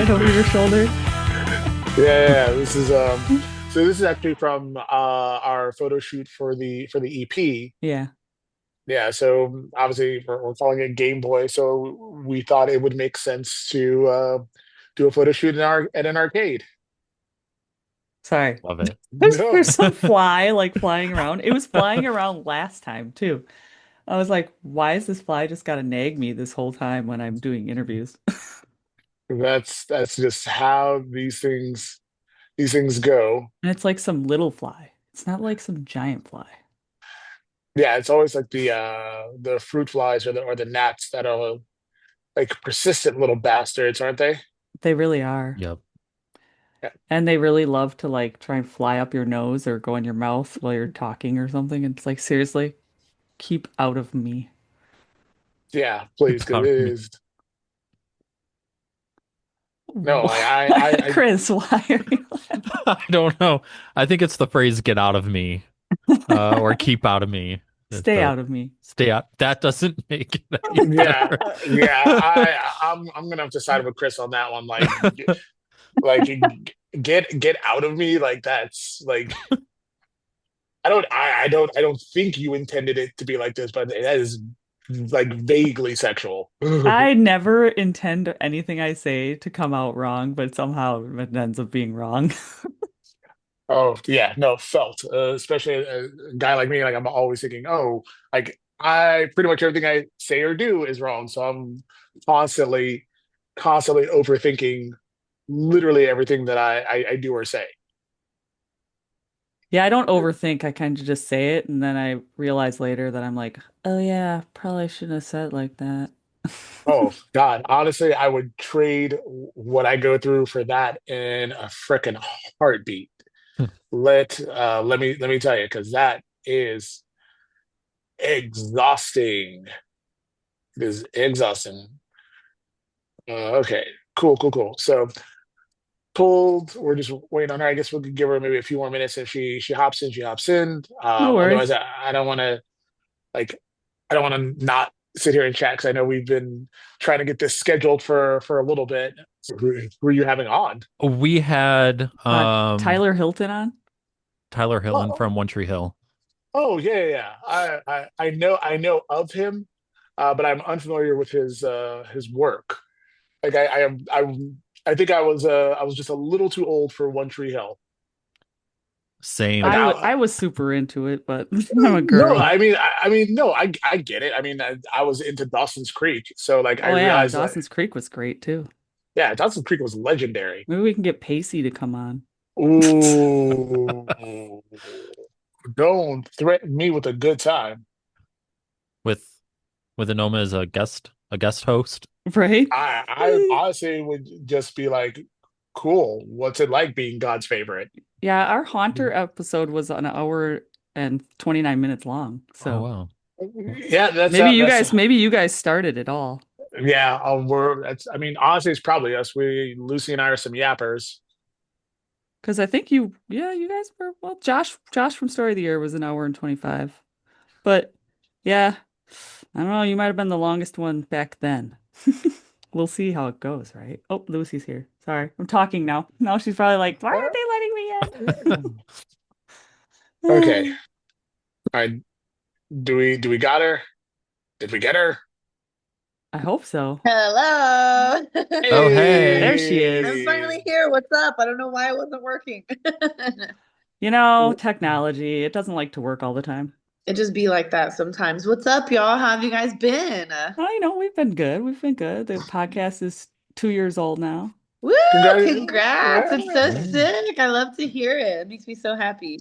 hand over your shoulder. Yeah. This is so this is actually from our photo shoot for the EP. Yeah. Yeah, so obviously we're calling it Game Boy, so we thought it would make sense to do a photo shoot in our at an arcade. Sorry. Love it. No, There's some fly like flying around. It was flying around last time too. I was like, why is this fly just gotta nag me this whole time when I'm doing interviews? that's just how these things go. And it's like some little fly. It's not like some giant fly. Yeah, it's always like the fruit flies or the gnats that are like persistent little bastards, aren't they? They really are. Yep. Yeah, And they really love to like try and fly up your nose or go in your mouth while you're talking or something. And it's like, seriously, keep out of me. yeah, please, because it About me. is no, like I Chris, why are you laughing? I don't know. I think it's the phrase "get out of me" or "keep out of me." Stay out of me. Stay out. That doesn't make it any yeah, better. yeah. I'm gonna have to side with Chris on that one. Like get out of me. Like that's like I don't think you intended it to be like this, but that is like vaguely sexual. I never intend anything I say to come out wrong, but somehow it ends up being wrong. Oh yeah, no, felt. Especially a guy like me, like I'm always thinking, oh, like I pretty much everything I say or do is wrong, so I'm constantly, constantly overthinking literally everything that I do or say. Yeah, I don't overthink. I kind of just say it, and then I realize later that I'm like, oh yeah, probably shouldn't have said it like that. Oh God, honestly, I would trade what I go through for that in a freaking heartbeat. Let me tell you, because that is exhausting. It is exhausting. Okay, cool. So pulled. We're just waiting on her. I guess we could give her maybe a few more minutes. If she hops in, she hops in. No Otherwise, worries. I don't want to like I don't want to not sit here and chat because I know we've been trying to get this scheduled for a little bit. So who are you having on? We had Tyler Hilton on? Tyler Hilton Oh, from One Tree Hill. oh yeah. I know of him, but I'm unfamiliar with his work. Like I think I was just a little too old for One Tree Hill. Like Same. I I was super into it, but I'm a no, girl. I mean no, I get it. I mean I was into Dawson's Creek, so like I Oh yeah, realized like Dawson's Creek was great too. yeah, Dawson's Creek was legendary. Maybe we can get Pacey to come on. Ooh, don't threaten me with a good time. with enoma as a guest host. Right? I honestly would just be like, cool. What's it like being God's favorite? Yeah, our Haunter episode was an hour and 29 minutes long. Oh So wow. Yeah, that's maybe you guys started it all. yeah. We're that's. I mean, honestly, it's probably us. Lucy and I are some yappers. Because I think yeah, you guys were, well, Josh from Story of the Year was an hour and 25. But yeah, I don't know, you might have been the longest one back then. We'll see how it goes, right? Oh, Lucy's here. Sorry, I'm talking now. Now she's probably like, why aren't they letting Okay. me in? All right. Do we got her? Did we get her? I hope so. Hello. Oh hey. There she I'm is. finally Hey. here. What's up? I don't know why it wasn't working. You know, technology, it doesn't like to work all the time. It just be like that sometimes. What's up, y'all? How have you guys been? Oh, you know, we've been good. We've been good. The podcast is 2 years old now. Woo! Congrats. Congrats. It's so sick. I love to hear it. It makes me so happy.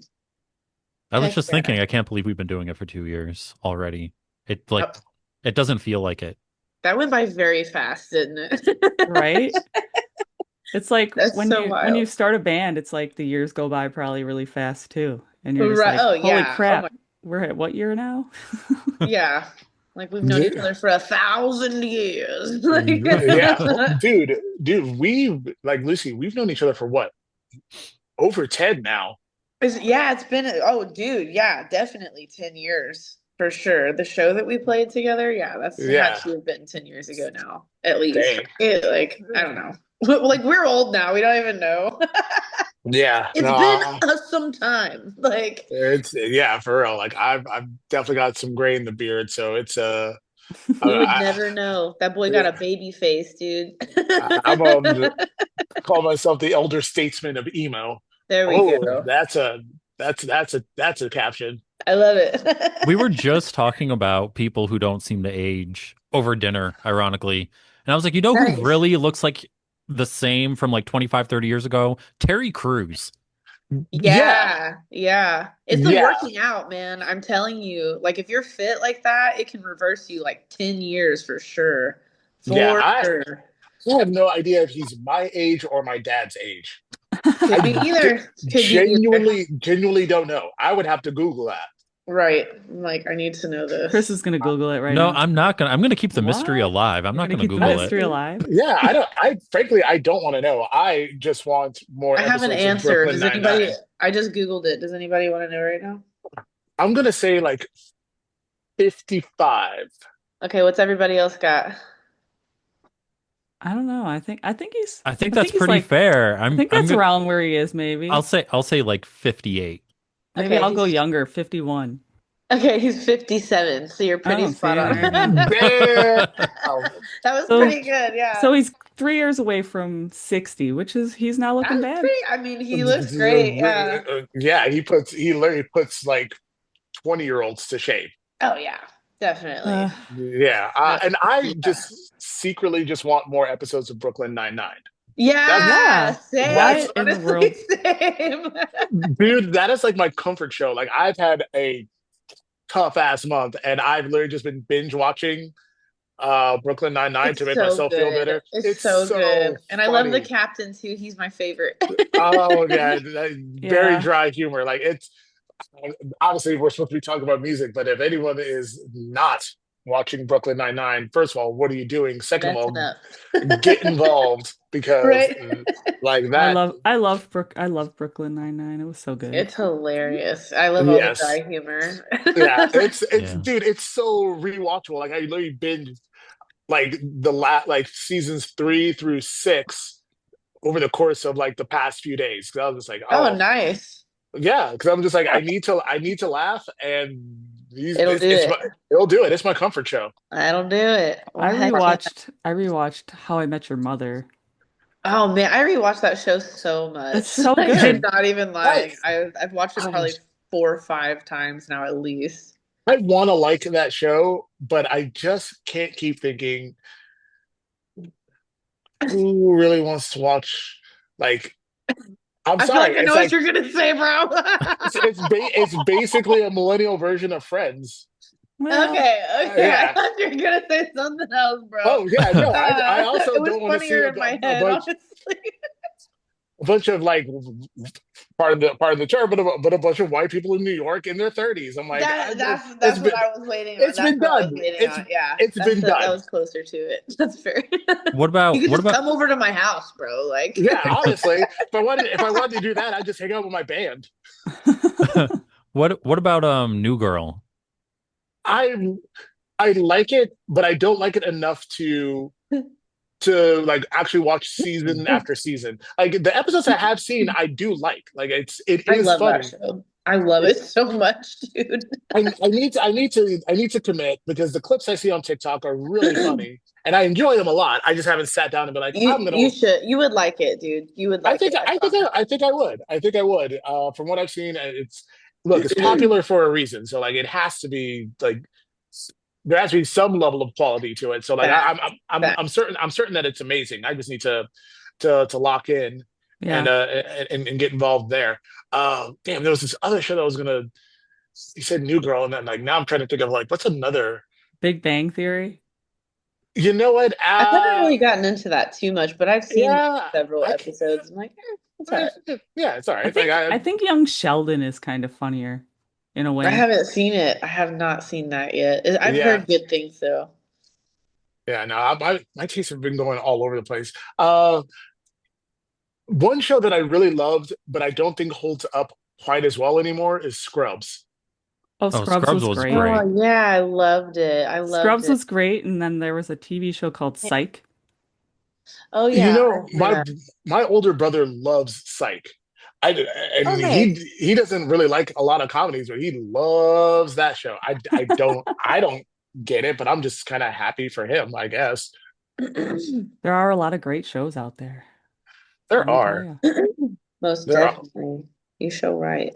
I was Heck just yeah. thinking, I can't believe we've been doing it for 2 years already. It Oh, like it doesn't feel like it. that went by very fast, didn't it? Right? It's like That's when so you wild. start a band, it's like the years go by probably really fast too. And you're just Right. like, Oh, holy yeah. Oh my. crap, we're at what year now? Yeah. Like we've known each other for 1,000 years. Like Yeah, dude, we like Lucy. We've known each other for what, over 10 now. yeah, it's been, oh, dude, yeah, definitely 10 years. For sure. The show that we played together, yeah, that's had Yeah, to have been 10 years ago now, at least. dang. Right? Like, I don't know. Like, we're old now. We don't even know. Yeah, It's been no, some time. Like, it's yeah, for real. Like I've definitely got some gray in the beard, so it's you would I, never know. That boy got a yeah, baby face, dude. I'm call myself the elder statesman of emo. There we Oh, go. that's a caption. I love We were it. just talking about people who don't seem to age over dinner, ironically. And I was like, you know who Nice. really looks like the same from like 25, 30 years ago? Terry Crews. Yeah, Yeah, yeah. It's the yeah, working out, man. I'm telling you. Like if you're fit like that, it can reverse you like 10 years for sure. yeah. For sure. I have no idea if he's my age or my dad's age. Could be I either. Could be either. genuinely don't know. I would have to Google that. Right. I'm like, I need to know Chris this. is gonna Google it right No, now. I'm not gonna. I'm gonna keep the mystery What? alive. I'm You're not gonna gonna keep the Google it. mystery alive? Yeah, I don't. I frankly, I don't want to know. I just want more I have an episodes of answer. Brooklyn Does Nine anybody Nine. I just Googled it. Does anybody want to know right now? I'm gonna say like 55. Okay, what's everybody else got? I don't know. I think he's I think I that's think he's pretty like fair. I think I'm that's gonna. around where he is, maybe. I'll say like 58. Maybe Okay, I'll go younger, 51. he's 57, so you're pretty Oh, see, spot on. there you go. Damn. That was So pretty good, yeah. so he's 3 years away from 60, which is he's not looking That's bad. pretty, I mean, he looks great, yeah. Yeah, he literally puts like 20-year-olds to shame. Oh yeah, definitely. Uh, Yeah, and I Yeah. just secretly just want more episodes of Brooklyn Nine Nine. That's Yeah, yeah. same. that's What in the Honestly, world? same. dude. That is like my comfort show. Like I've had a tough ass month, and I've literally just been binge watching Brooklyn Nine Nine to It's make so myself feel good. better. It's It's so good. so And I love the funny. captain too. He's my favorite. Oh yeah, very Yeah. dry humor. Like it's obviously we're supposed to be talking about music, but if anyone is not watching Brooklyn Nine Nine, first of all, what are you doing? Second of Messing all, up. get involved because Right? like I that. love Brooklyn Nine-Nine. It was so good. It's hilarious. I love all the Yes, dry humor. yeah. It's Yeah. dude. It's so rewatchable. Like I literally binge like like seasons 3 through 6 over the course of like the past few days. 'Cause I was just like, Oh, oh nice. yeah, because I'm just like I need to laugh, and It'll do it's my it. it'll do it. It's my comfort show. That'll do it. Well, I heck yeah. rewatched How I Met Your Mother. Oh man, I rewatched that show so It's much. so Like I'm good. not even Right. lying. I've watched it Um, probably 4 or 5 times now at least. I want to like that show, but I just can't keep thinking who really wants to watch. Like, I'm I feel sorry, like I know it's what like you're gonna say, bro. it's basically a millennial version of Friends. Well, Okay, okay. I Yeah. thought you were gonna say something else, bro. Oh yeah, no, I also It was don't want to see funnier in my a head, bunch honestly. of like part of the term, but a bunch of white people in New York in their 30s. I'm like, That's what I was waiting on. it's That's been what I was done. waiting on. Yeah, It's been that done. was closer to it. That's fair. You could What just about come over to my house, bro. Like, Yeah, honestly, if I wanted to do that, I'd just hang out with my band. what about New Girl? I I like it, but I don't like it enough to like actually watch season after season. Like the episodes I have seen, I do like. Like it I is love that funny. show. I love it so much, dude. I need to commit because the clips I see on TikTok are really funny and I enjoy them a lot. I just haven't sat down and been like, I'm gonna. You would like it, dude. You would like it. I I think I would. I think I would. From what I've seen, it's promise. popular for a reason. So like it has to be like there has to be some level of quality to it. So like Fact, I'm fact. certain that it's amazing. I just need to lock in yeah. and get involved there. Damn, there was this other show that was gonna. You said New Girl, and then like now I'm trying to think of like what's another. Big Bang Theory. You know what? I haven't really gotten into that too much, but I've seen Yeah, several I episodes. I'm like, it's all right. yeah, it's all right. I think Young Sheldon is kind of funnier in a I way. haven't seen it. I have not seen that yet. I've Yeah, heard good things though. yeah. No, my tastes have been going all over the place. One show that I really loved, but I don't think holds up quite as well anymore is Scrubs. Oh, Oh, Scrubs Scrubs was was great. great. Oh yeah, I loved it. I loved Scrubs it. was great, and then there was a TV show called Psych. Oh You yeah, I know, remember that. my older brother loves Psych. I Oh and nice. he doesn't really like a lot of comedies, but he loves that show. I don't get it, but I'm just kind of happy for him, I guess. There are a lot of great shows out there. Let There me tell are you. Most there are. definitely. You show right.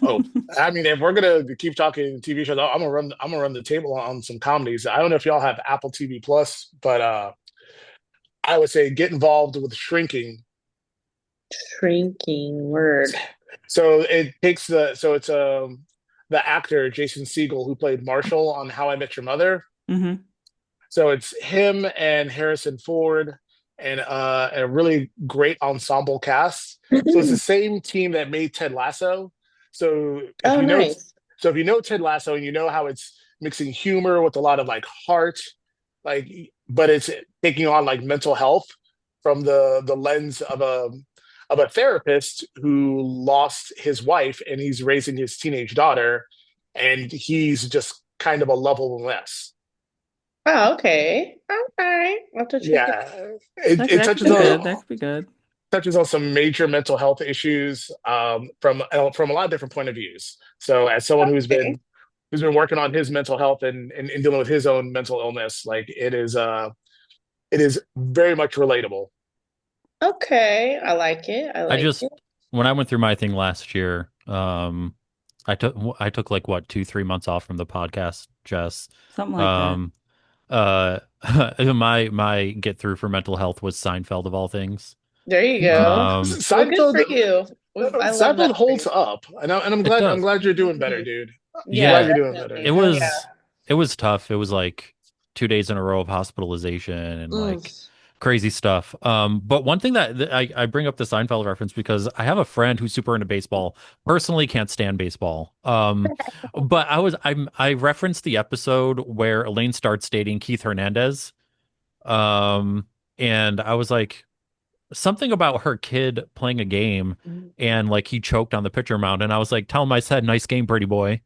Oh, I mean, if we're gonna keep talking TV shows, I'm gonna run the table on some comedies. I don't know if y'all have Apple TV Plus, but I would say get involved with Shrinking. Shrinking word. So it takes the actor Jason Segel who played Marshall on How I Met Your Mother. Hmm. So it's him and Harrison Ford and a really great ensemble cast. So it's the same team that made Ted Lasso. So if Oh you know nice. so if you know Ted Lasso and you know how it's mixing humor with a lot of like heart, like but it's taking on like mental health from the lens of a therapist who lost his wife and he's raising his teenage daughter and he's just kind of a level less. Oh, okay. Okay. I'll have to check it. Yeah, it That could be good. That could be good. touches on some major mental health issues from a lot of different point of views. So, as someone Okay. who's been working on his mental health and dealing with his own mental illness, like it is very much relatable. Okay. I like it. I I like just it. when I went through my thing last year, I took like what 2 3 months off from the podcast, Jess. Something like that. Um, uh, my get through for mental health was Seinfeld of all things. There you go. Well, good Seinfeld for you. I love Seinfeld that for holds you. up, and It I'm does. glad you're doing better, Mhm. dude. I'm Yeah, glad Yeah, you're doing better. it definitely. Yeah. was it was tough. It was like 2 days in a row of hospitalization and Mm. like crazy stuff. But one thing that I bring up the Seinfeld reference because I have a friend who's super into baseball. Personally, can't stand baseball. But I referenced the episode where Elaine starts dating Keith Hernandez. Um, and I was like something about her kid playing a game and like he choked on the pitcher mound, and I was like, tell him I said nice game, pretty boy.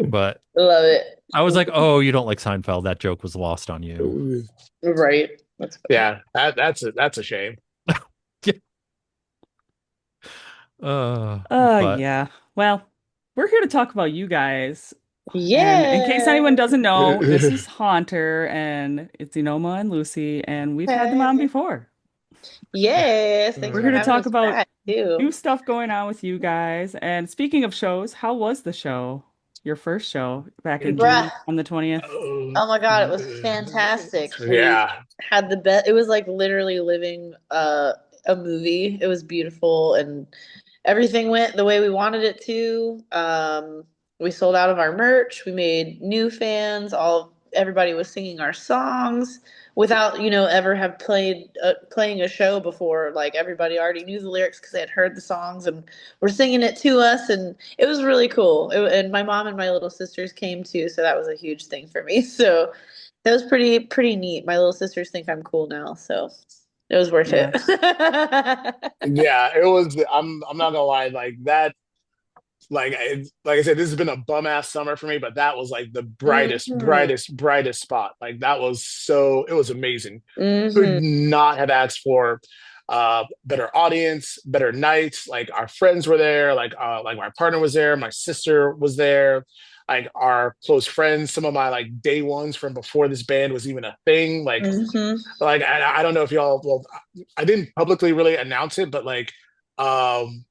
But Love it. I was like, oh, you don't like Seinfeld. That joke was lost on you. Right. That's funny. Yeah, that's a shame. But Yeah. Well, we're here to talk about you guys. And in case anyone Yeah. doesn't know, this is Haunter and it's Enoma and Lucy, and we've had them on Okay. before. Yes. Thanks We're for here to having talk us about back too. new stuff going on with you guys. And speaking of shows, how was the show? Your first show back in Bruh. June on the 20th? Oh my God, it was fantastic. We Yeah. had the best. It was like literally living a movie. It was beautiful and everything went the way we wanted it to. We sold out of our merch. We made new fans. Everybody was singing our songs without, ever have playing a show before. Like everybody already knew the lyrics because they had heard the songs and were singing it to us, and it was really cool. And my mom and my little sisters came too, so that was a huge thing for me. So that was pretty neat. My little sisters think I'm cool now, so it was worth it. Yeah. Yeah, it was. I'm not gonna lie, like that. Like I said, this has been a bum ass summer for me, but that was like the Hmm. brightest spot. Like that was so. It was amazing. Could Hmm. not have asked for better audience, better nights. Like our friends were there. Like my partner was there. My sister was there. Like our close friends. Some of my like day ones from before this band was even a thing. Hmm. I don't know if y'all. Well, I didn't publicly really announce it, but like. Um,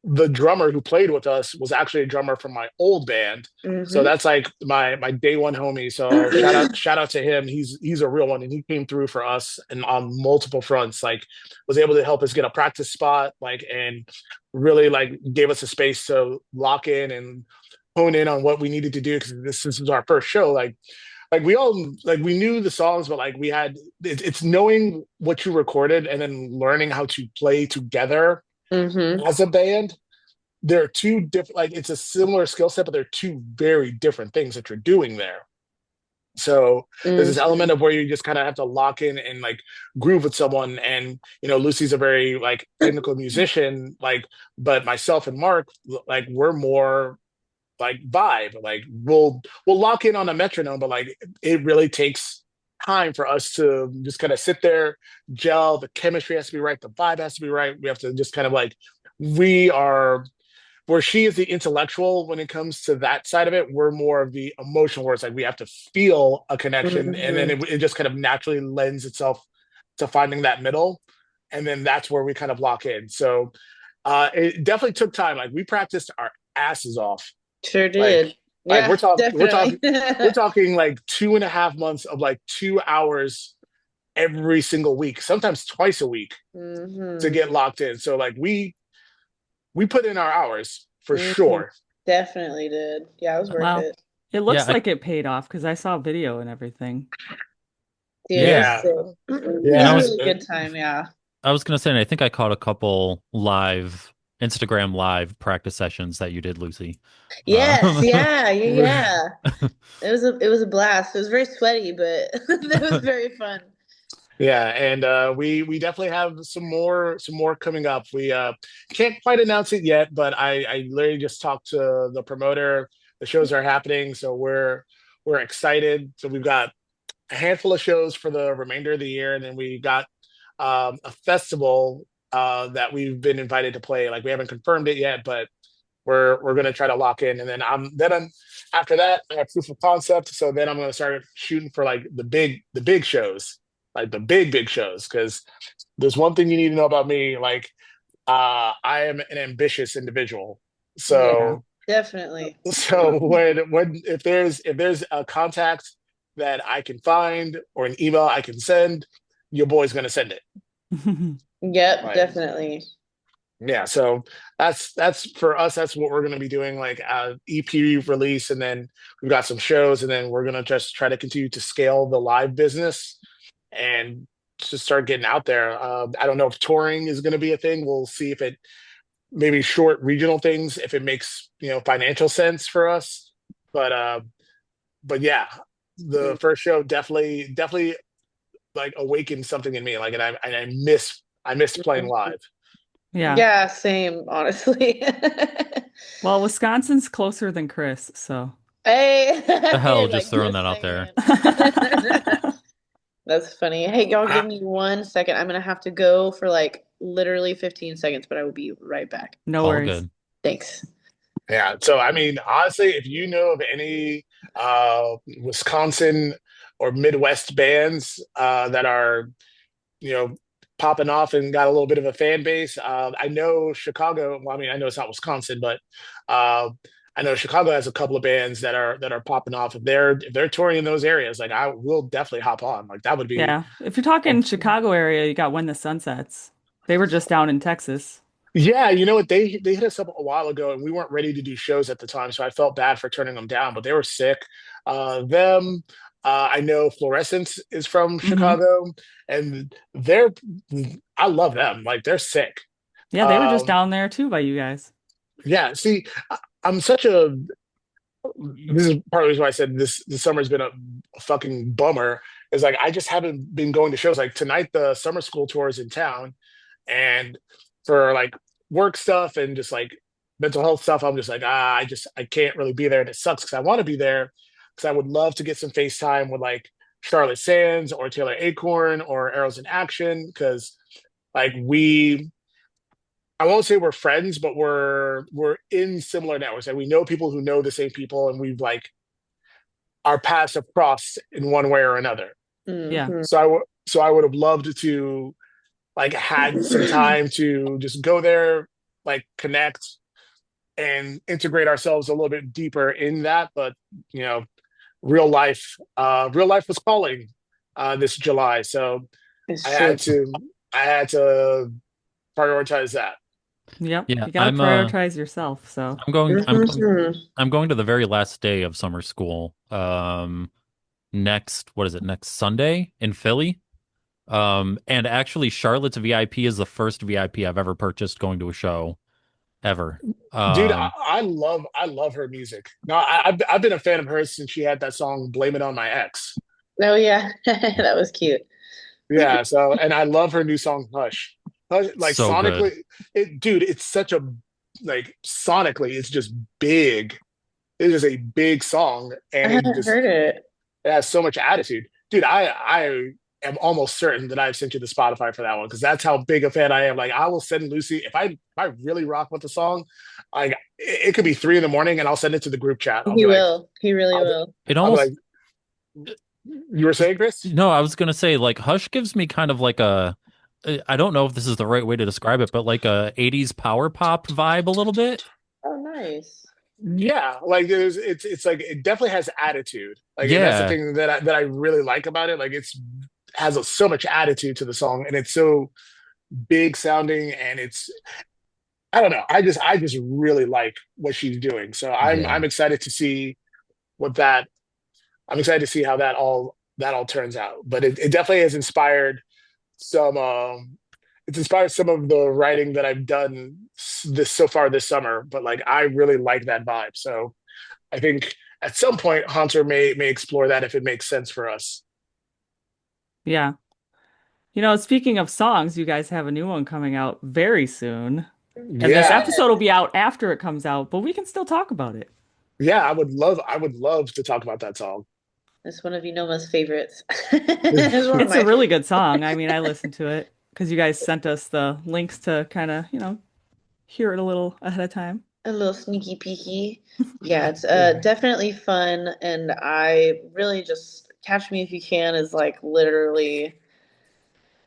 the drummer who played with us was actually a drummer from my old band. So Hmm. that's like my day one homie. So shout out to him. He's a real one and he came through for us and on multiple fronts. Like was able to help us get a practice spot, like and really like gave us a space to lock in and hone in on what we needed to do because this was our first show. Like we all like we knew the songs, but like we had it's knowing what you recorded and then learning how to play together Hmm. as a band. They're two different, like it's a similar skill set, but they're two very different things that you're doing there. So there's this Mhm. element of where you just kind of have to lock in and like groove with someone. And Lucy's a very like technical musician, like, but myself and Mark, like, we're more like vibe. Like we'll lock in on a metronome, but like it really takes time for us to just kind of sit there, gel. The chemistry has to be right, the vibe has to be right. We have to just kind of like we are where she is the intellectual when it comes to that side of it. We're more of the emotional where it's like we have to feel a connection, and then Mhm. it just kind of naturally lends itself to finding that middle, and then that's where we kind of lock in. So it definitely took time. Like we practiced our asses off. Sure Like did. like Yeah, definitely. we're talking like 2.5 months of like 2 hours every single week, sometimes twice a week to Hmm. get locked in. So like we put in our hours for Hmm. sure. Definitely did. Yeah, it was worth Wow. it. It Yeah, looks like it paid off because I saw video and everything. Dude, it was Yeah, sick. It and was I a yeah, was really good time, yeah. I was gonna say, and I think I caught a couple live Instagram live practice sessions that you did, Lucy. Yes, yeah, yeah, yeah. yeah. It was a blast. It was very sweaty, but it was very fun. And we definitely have some more coming up. We can't quite announce it yet, but I literally just talked to the promoter. The shows are happening, so we're excited. So we've got a handful of shows for the remainder of the year, and then we got a festival that we've been invited to play. Like we haven't confirmed it yet, but we're gonna try to lock in, and then I'm after that I have proof of concept. So then I'm gonna start shooting for like the big shows, like the big shows. Because there's one thing you need to know about me, like I am an ambitious individual. Yeah, Yeah. So definitely. when if there's a contact that I can find or an email I can send, your boy's gonna send it. Yep, Like definitely. yeah, so that's for us. That's what we're going to be doing, like EP release, and then we've got some shows, and then we're going to just try to continue to scale the live business and just start getting out there. I don't know if touring is going to be a thing. We'll see if it maybe short regional things if it makes financial sense for us. But yeah, the first show definitely like awakened something in me. Like, and I miss playing live. Yeah. Yeah, same, honestly. Well, Wisconsin's closer than Chris, so. Hey, the hell, just like throwing just that out there. saying. That's funny. Hey, y'all, give me 1 second. I'm gonna have to go for like literally 15 seconds, but I will be right back. No All worries. good. Thanks. Yeah. So, I mean, honestly, if you know of any Wisconsin or Midwest bands that are, you know, popping off and got a little bit of a fan base, I know Chicago. Well, I mean, I know it's not Wisconsin, but uh, I know Chicago has a couple of bands that are popping off. If they're touring in those areas, like I will definitely hop on. Like that would be Yeah. If you're a talking Chicago area, you got When the Sun Sets. They were just down in Texas. Yeah, you know what? They hit us up a while ago, and we weren't ready to do shows at the time, so I felt bad for turning them down. But they were sick. Them, I know Fluorescence is from Hmm. Chicago, and I love them. Like they're sick. Yeah, they were just Um, down there too by you guys. yeah. See, I'm such a. This is part of the reason why I said this summer's been a fucking bummer. Is like I just haven't been going to shows. Like tonight, the summer school tour is in town, and for like work stuff and just like mental health stuff, I'm just like, I can't really be there, and it sucks because I want to be there because I would love to get some FaceTime with like Charlotte Sands or Taylor Acorn or Arrows in Action because like I won't say we're friends, but we're in similar networks and we know people who know the same people, and we've like our paths have crossed in one way or another. Yeah. Hmm. So I would have loved to like had some time to just go there, like connect and integrate ourselves a little bit deeper in that. But you know, real life was calling this July, so I It's true. had to I had to prioritize that. Yep. Yeah, You got to prioritize yourself. So, I'm going I'm going Mhm. I'm going to the very last day of summer school. Next, what is it? Next Sunday in Philly. And actually Charlotte's VIP is the first VIP I've ever purchased going to a show. ever. Dude, Um, I love her music. No, I've been a fan of hers since she had that song "Blame It on My Ex." Oh yeah, that was cute. Yeah, so and I love her new song "Hush." Hush, like so good. sonically, dude, it's such a like sonically, it's just big. It is a big song, I and haven't heard it. it has so much attitude, dude. I am almost certain that I've sent you the Spotify for that one because that's how big a fan I am. Like I will send Lucy if I really rock with the song, like it could be 3 in the morning, and I'll send it to the group chat. He will. He really I'll be, will. It I'll be like, almost you were saying, Chris? no, I was gonna say like Hush gives me kind of like a I don't know if this is the right way to describe it, but like a 80s power pop vibe a little bit. Oh, nice. Yeah, like it's like it definitely has attitude. Like, and that's the Yeah, thing that I really like about it. Like, it's has so much attitude to the song, and it's so big sounding, and it's I don't know. I just really like what she's doing. So I'm yeah. excited to see what that I'm excited to see how that all turns out. But it definitely has inspired some it's inspired some of the writing that I've done this so far this summer. But like I really like that vibe. So I think at some point Hunter may explore that if it makes sense for us. Yeah. Speaking of songs, you guys have a new one coming out very soon. And this Yeah. episode will be out after it comes out, but we can still talk about it. Yeah, I would love to talk about that song. It's one of Unoma's favorites. It's one of It's a my really favorites. good song. I mean, I listened to it because you guys sent us the links to kind of, hear it a little ahead of time. A little sneaky peeky. Yeah, it's definitely fun, and I really just Catch Me If You Can is like literally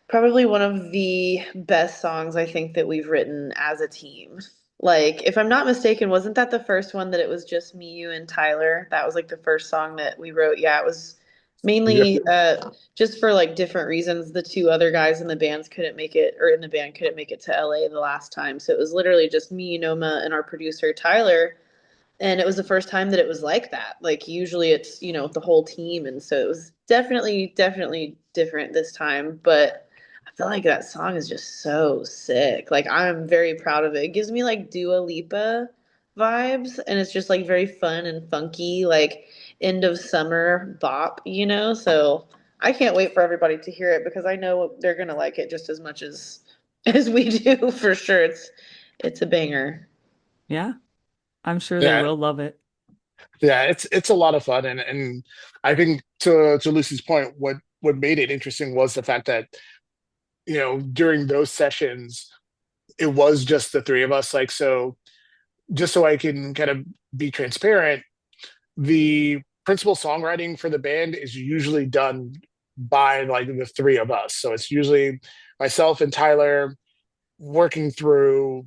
probably one of the best songs I think that we've written as a team. Like, if I'm not mistaken, wasn't that the first one that it was just me, you, and Tyler? That was like the first song that we wrote. Yeah, it was Yep. mainly just for like different reasons. The two other guys in the bands couldn't make it, or in the band couldn't make it to LA the last time. So it was literally just me, Noma, and our producer Tyler, and it was the first time that it was like that. Like usually it's, the whole team. And so it was definitely different this time. But I feel like that song is just so sick. Like I'm very proud of it. It gives me like Dua Lipa vibes, and it's just like very fun and funky, like end of summer bop. So I can't wait for everybody to hear it because I know they're gonna like it just as much as we do for sure. It's a banger. Yeah, I'm sure they Yeah, will love it. yeah, it's a lot of fun, and I think to Lucy's point, what made it interesting was the fact that during those sessions it was just the three of us. Like so, just so I can kind of be transparent, the principal songwriting for the band is usually done by like the three of us. So it's usually myself and Tyler working through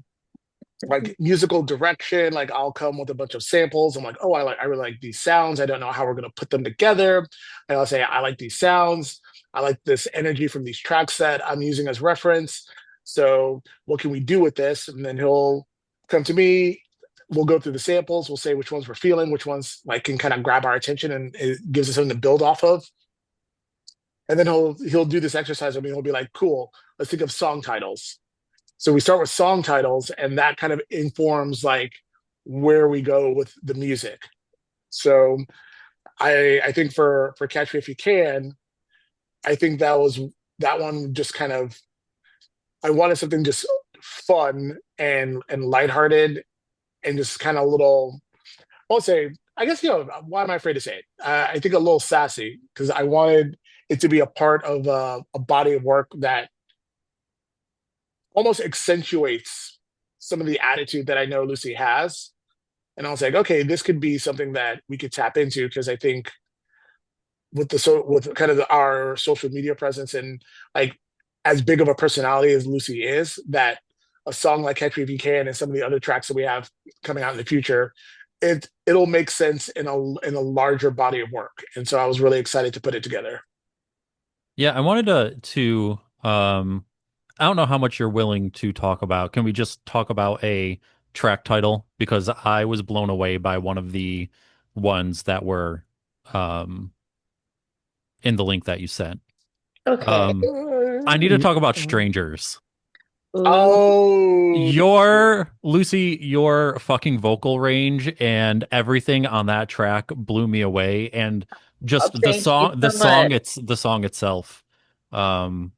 like musical direction. Like I'll come with a bunch of samples. I'm like, oh, I really like these sounds. I don't know how we're gonna put them together. And I'll say, I like these sounds. I like this energy from these tracks that I'm using as reference. So what can we do with this? And then he'll come to me. We'll go through the samples. We'll say which ones we're feeling, which ones like can kind of grab our attention, and it gives us something to build off of. And then he'll do this exercise with me. He'll be like, cool, let's think of song titles. So we start with song titles, and that kind of informs like where we go with the music. So I think for Catch Me If You Can, I think that one just kind of I wanted something just fun and lighthearted and just kind of a little I'll say I guess why am I afraid to say it? I think a little sassy because I wanted it to be a part of a body of work that almost accentuates some of the attitude that I know Lucy has. And I was like, okay, this could be something that we could tap into because I think with kind of our social media presence and like as big of a personality as Lucy is, that a song like Catch Me If You Can and some of the other tracks that we have coming out in the future, it'll make sense in a larger body of work. And so I was really excited to put it together. Yeah, I wanted to I don't know how much you're willing to talk about. Can we just talk about a track title? Because I was blown away by one of the ones that were um in the link that you sent. Okay. Um I need to talk about Strangers. Ooh. Oh, Your Lucy, your fucking vocal range and everything on that track blew me away. And Oh, just thank you so much. the song itself, um,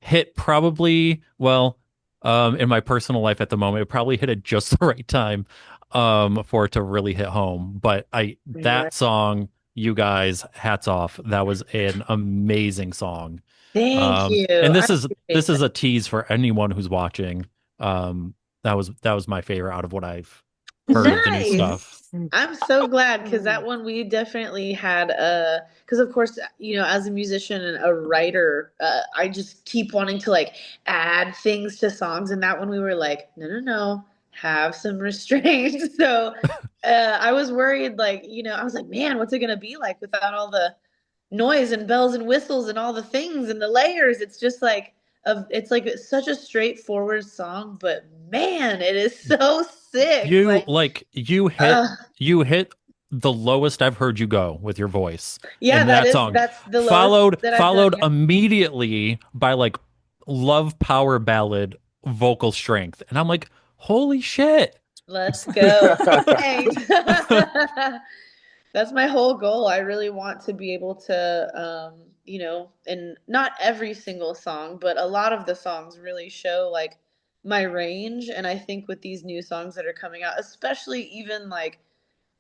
hit probably, well, in my personal life at the moment, it probably hit at just the right time, for it to really hit home. But Right. that song, you guys, hats off. That was an amazing song. Thank you. And I this appreciate is that. a tease for anyone who's watching. Um, that was my favorite out of what I've heard of the new stuff. Nice. I'm so glad because that one we definitely had because of course as a musician and a writer I just keep wanting to like add things to songs and that one we were like no have some restraint so I was worried like I was like man what's it gonna be like without all the noise and bells and whistles and all the things and the layers. It's just like it's like such a straightforward song, but man, it is so sick. You Like, like uh, you hit the lowest I've heard you go with your voice yeah, in that song. that's the lowest that I've done. Followed Yeah, immediately by like love power ballad vocal strength. And I'm like, holy shit. let's go. Thanks. That's my whole goal. I really want to be able to, and not every single song, but a lot of the songs really show like my range. And I think with these new songs that are coming out, especially even like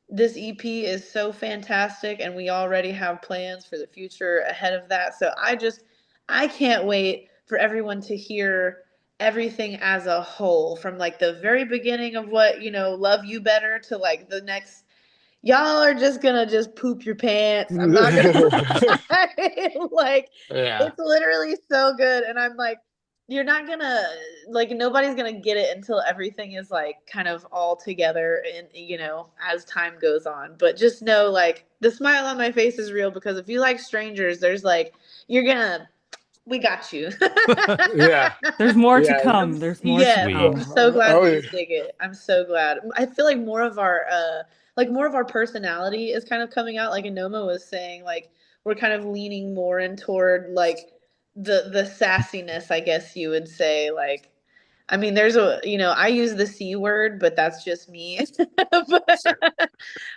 this EP is so fantastic, and we already have plans for the future ahead of that. So I can't wait for everyone to hear everything as a whole from like the very beginning of what, Love You Better to like the next y'all are just gonna just poop your pants. I'm not gonna lie. Like yeah. it's literally so good. And I'm like, you're not gonna like nobody's gonna get it until everything is like kind of all together and as time goes on. But just know like the smile on my face is real because if you like strangers, there's like you're gonna we got you. Yeah. There's more to Yeah. come. There's more to Yes, I'm Sweet. come. so glad Oh, that yeah. you dig it. I'm so glad. I feel like more of our personality is kind of coming out. Like Enoma was saying, like we're kind of leaning more in toward like the sassiness, I guess you would say. Like, I mean, there's I use the C word, but that's just me. But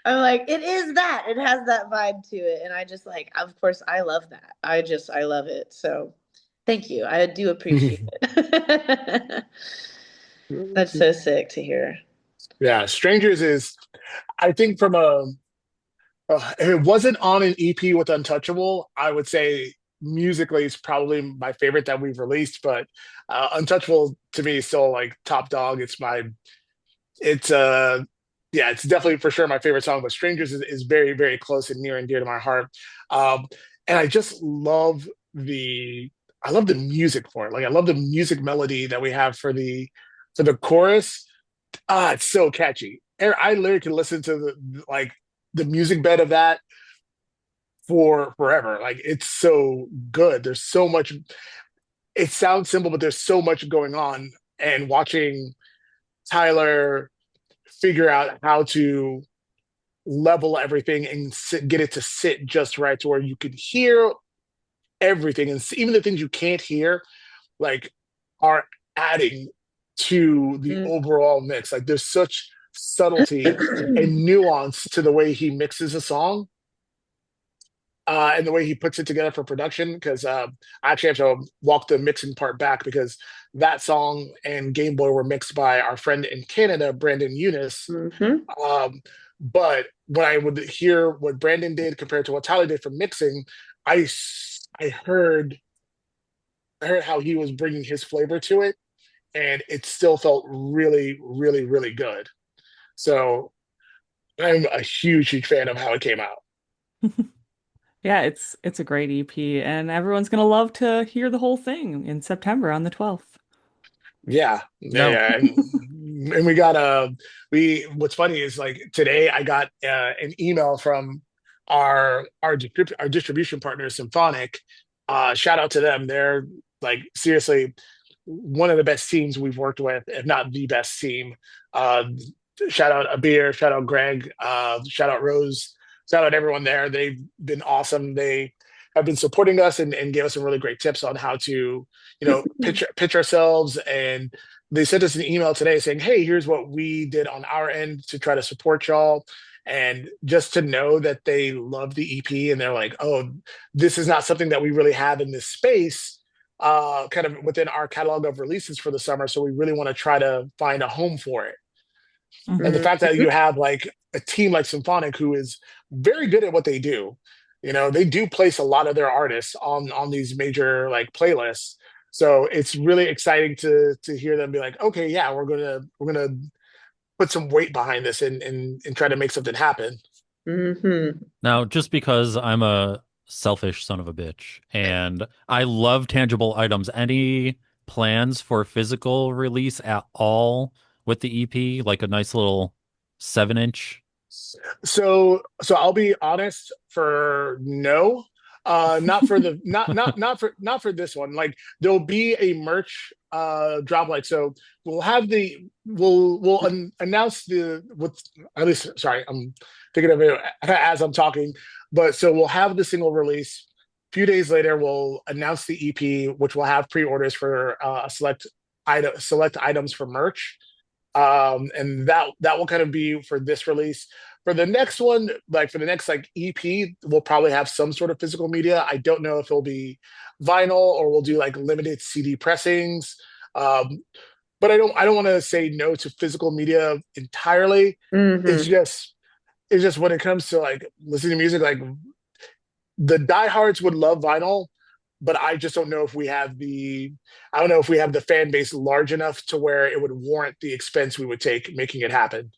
I'm like, it is that. It has that vibe to it, and I just like, of course, I love that. I love it. So. Thank you. I do appreciate it. That's so sick to hear. Yeah. Strangers is, I think, from a, if it wasn't on an EP with Untouchable, I would say musically it's probably my favorite that we've released. But Untouchable to me is still like top dog. It's yeah, it's definitely for sure my favorite song. But Strangers is very, very close and near and dear to my heart. Um, and I just love the, I love the music for it. Like I love the music melody that we have for the chorus. Ah, it's so catchy. And I literally can listen to the music bed of that for forever. Like it's so good. There's so much. It sounds simple, but there's so much going on. And watching Tyler figure out how to level everything and get it to sit just right to where you could hear everything, and even the things you can't hear, like are adding to the Mm. overall mix. Like there's such subtlety and nuance to the way he mixes a song, and the way he puts it together for production. Because I actually have to walk the mixing part back because that song and Game Boy were mixed by our friend in Canada, Brandon Eunice. Hmm. Um, but when I would hear what Brandon did compared to what Tyler did for mixing, I I heard how he was bringing his flavor to it, and it still felt really, really, really good. So I'm a huge, huge fan of how it came out. Yeah, it's a great EP, and everyone's gonna love to hear the whole thing in September on the 12th. Yeah, No. yeah, and we got we. What's funny is like today I got an email from our distribution partner Symphonic. Shout out to them. They're like seriously one of the best teams we've worked with, if not the best team. Uh, Shout out Abir, shout out Greg, shout out Rose, shout out everyone there. They've been awesome. have been supporting us and gave us some really great tips on how to, pitch ourselves. And they sent us an email today saying, "Hey, here's what we did on our end to try to support y'all." And just to know that they love the EP and they're like, "Oh, this is not something that we really have in this space, kind of within our catalog of releases for the summer. So we really want to try to find a home for it." And the Hmm. fact that you have like a team like Symphonic who is very good at what they do, they do place a lot of their artists on these major like playlists. So it's really exciting to hear them be like, okay, yeah, we're gonna put some weight behind this and try to make something happen. Hmm. Now, just because I'm a selfish son of a bitch and I love tangible items, any plans for physical release at all with the EP? Like a nice little 7 inch? So I'll be honest for no. Not for the not for this one. Like there'll be a merch drop. Like so, we'll announce the with at least. Sorry, I'm thinking of it as I'm talking. But so we'll have the single release. A few days later, we'll announce the EP, which will have pre-orders for select items for merch. And that will kind of be for this release. For the next one, like for the next like EP, we'll probably have some sort of physical media. I don't know if it'll be vinyl or we'll do like limited CD pressings. um, but I don't want to say no to physical media entirely. it's Hmm. just it's just when it comes to like listening to music, like the diehards would love vinyl, but I just don't know if we have the I don't know if we have the fan base large enough to where it would warrant the expense we would take making it happen.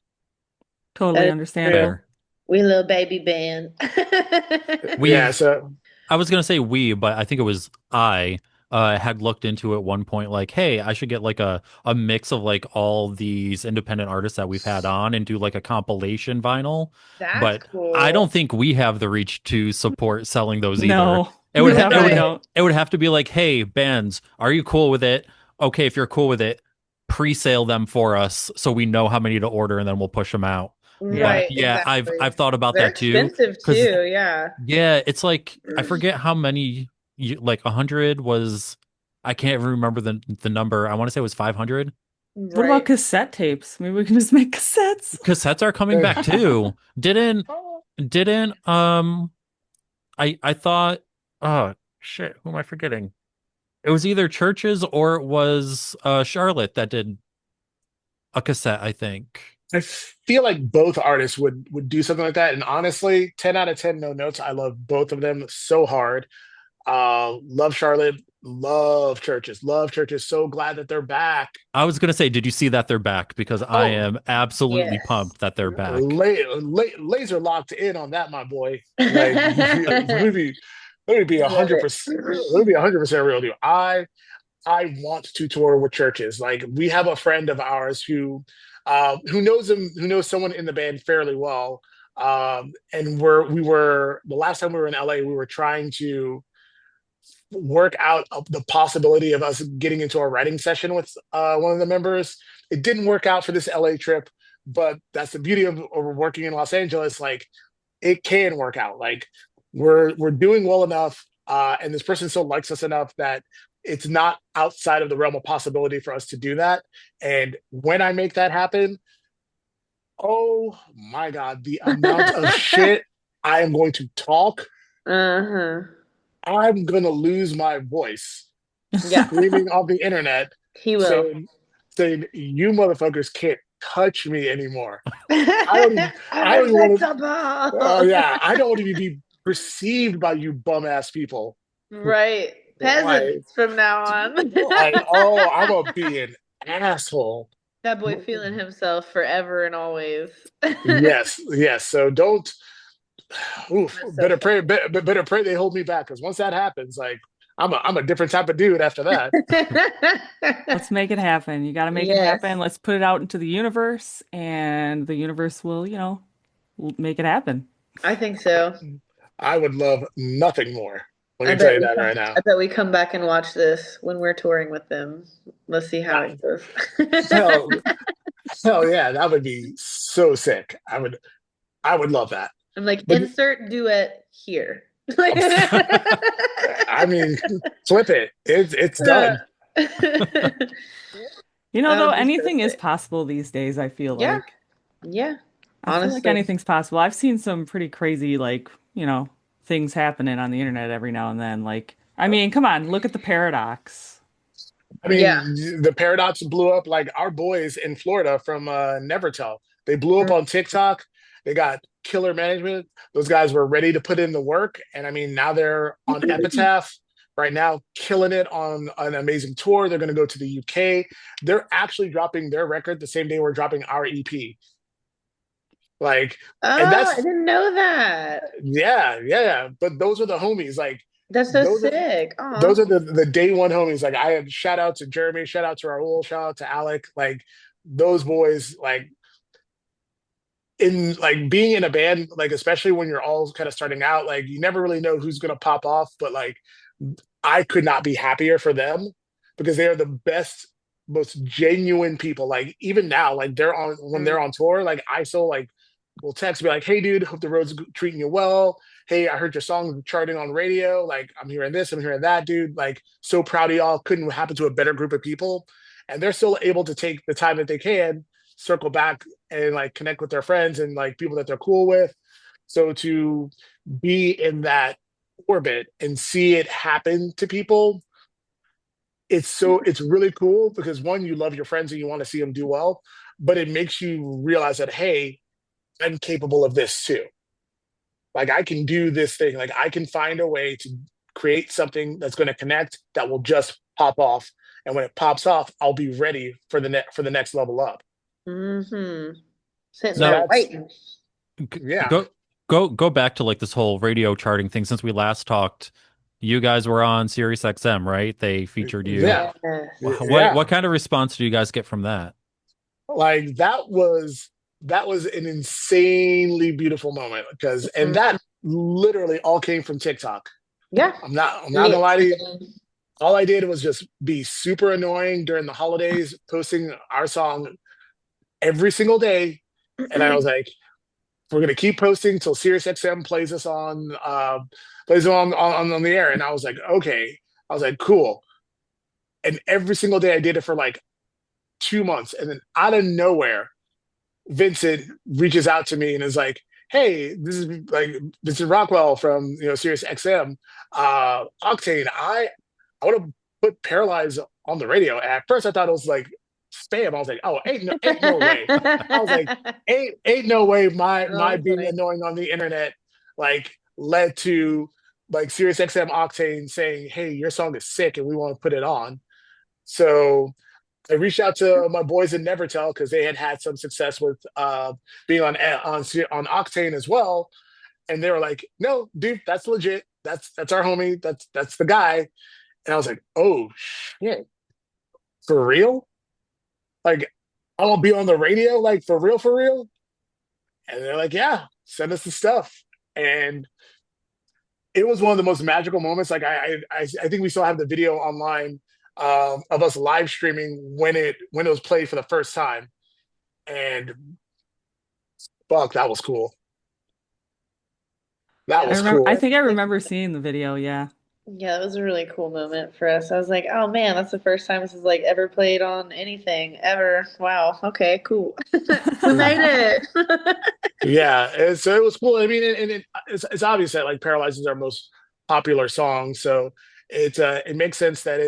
Totally That is true. understandable. Fair. We little baby band. Yeah, We've so I was gonna say we, but I think it was I had looked into at one point like, hey, I should get like a mix of like all these independent artists that we've had on and do like a compilation vinyl. That's But I cool. don't think we have the reach to support selling those either. No, It we would ha it definitely would Right. don't. it would have to be like, hey, bands, are you cool with it? Okay, if you're cool with it, pre-sale them for us so we know how many to order and then we'll push them out. Yeah. But Right, yeah, I've exactly. thought about They're that too. expensive Because too, yeah. yeah, it's like I forget how many like 100 was I can't even remember the number. I want to say it was 500. What about Right. cassette tapes? Maybe we can just make cassettes. Cassettes are coming back too. Didn't oh, didn't I thought oh shit, who am I forgetting? It was either Churches or it was Charlotte that did a cassette, I think. I feel like both artists would do something like that. And honestly, 10 out of 10 no notes. I love both of them so hard. Love Charlotte, love Churches. So glad that they're back. I was gonna say, did you see that they're back? Because I Oh, am absolutely Yes. pumped that they're back. laser locked in on that, my boy. Like, let me be a Love hundred it. percent. Let me be 100% real with you. I want to tour with Churches. Like, we have a friend of ours who knows someone in the band fairly well. And we were the last time we were in LA, we were trying to work out the possibility of us getting into a writing session with one of the members. It didn't work out for this LA trip, but that's the beauty of working in Los Angeles. Like it can work out. Like we're doing well enough, and this person still likes us enough that it's not outside of the realm of possibility for us to do that. And when I make that happen, oh my God, the amount of shit I am going to talk, Uh-huh. I'm gonna lose my voice Yeah, screaming on the internet he will. saying saying you motherfuckers can't touch me anymore. I don't even I'm I don't even want to invincible. yeah, I don't want to be perceived by you bum ass people. Right. Like Peasants from now on. oh, I'm gonna be an asshole. That boy feeling himself forever and always. Yes, yes. So don't oof, That's so better pray they hold me back because once that happens, like I'm a different type of dude after that. funny. Let's make it happen. You got to make it Yes, happen. Let's put it out into the universe, and the universe will, make it happen. I think so. I would love nothing more. Let I me tell bet you we that come, right now. I bet we come back and watch this when we're touring with them. Let's see how it goes. Hell, hell yeah, that would be so sick. I would love that. I'm like, But insert duet here. I mean, flip it. It's done. You know, That though, would be so anything is sick. possible these days, I feel Yeah, like. yeah. I feel like Honestly. anything's possible. I've seen some pretty crazy, like, things happening on the internet every now and then. Like, I mean, come on, look at the paradox. I Yeah. mean, the paradox blew up like our boys in Florida from Nevertell. They blew up on TikTok. They got killer management. Those guys were ready to put in the work. And I mean, now they're on Epitaph right now, killing it on an amazing tour. They're going to go to the UK. They're actually dropping their record the same day we're dropping our EP. Like, and Oh, I that's, didn't know that. yeah, yeah, yeah. But those are the homies. Like, That's so those are sick. Aw. those are the day one homies. Like I had shout out to Jeremy, shout out to Raul, shout out to Alec. Like those boys, like in like being in a band, like especially when you're all kind of starting out, like you never really know who's gonna pop off. But like I could not be happier for them because they are the best, most genuine people. Like even now, like they're on when Mm. they're on tour, like I still like will text me like, "Hey, dude, hope the road's treating you well. Hey, I heard your song charting on radio. Like I'm hearing this, I'm hearing that, dude. Like so proud of y'all. Couldn't happen to a better group of people, and they're still able to take the time that they can circle back and like connect with their friends and like people that they're cool with. So to be in that orbit and see it happen to people, it's really cool because one, you love your friends and you want to see them do well, but it makes you realize that hey, I'm capable of this too. Like I can do this thing. Like I can find a way to create something that's going to connect that will just pop off. And when it pops off, I'll be ready for the next level up. Mm-hmm. Sitting So there Now, that's waiting. yeah. go go back to like this whole radio charting thing. Since we last talked, you guys were on Sirius XM, right? They featured you. Yeah. Yes. What Yeah. kind of response do you guys get from that? Like that was an insanely beautiful moment because and Mhm. that literally all came from TikTok. Yeah. I'm not gonna lie to you. Literally. All I did was just be super annoying during the holidays, posting our song every single day. And I was like, we're gonna keep posting till SiriusXM plays it on the air. And I was like, okay. I was like, cool. And every single day I did it for like 2 months. And then out of nowhere, Vincent reaches out to me and is like, "Hey, this is Rockwell from Sirius XM, Octane. I want to put Paralyze on the radio." At first, I thought it was like spam. I was like, "Oh, ain't no way." I was like, "Ain't no way." My Oh, being funny. annoying on the internet like led to like Sirius XM Octane saying, "Hey, your song is sick and we want to put it on." So I reached out to my boys in Nevertell because they had had some success with being on Octane as well, and they were like, "No, dude, that's legit. That's our homie. That's the guy." And I was like, "Oh shit, for real? Like, I won't be on the radio, like for real." And they're like, "Yeah, send us the stuff." And it was one of the most magical moments. Like, I think we still have the video online of us live streaming when it was played for the first time. And fuck, that was cool. That I was remember, I cool. think I remember seeing the video, yeah. Yeah, that was a really cool moment for us. I was like, oh man, that's the first time this is like ever played on anything ever. Wow. Okay, cool. We made it. Yeah, so it was cool. I mean, it's obvious that like "Paralyzed" is our most popular song, so it makes sense that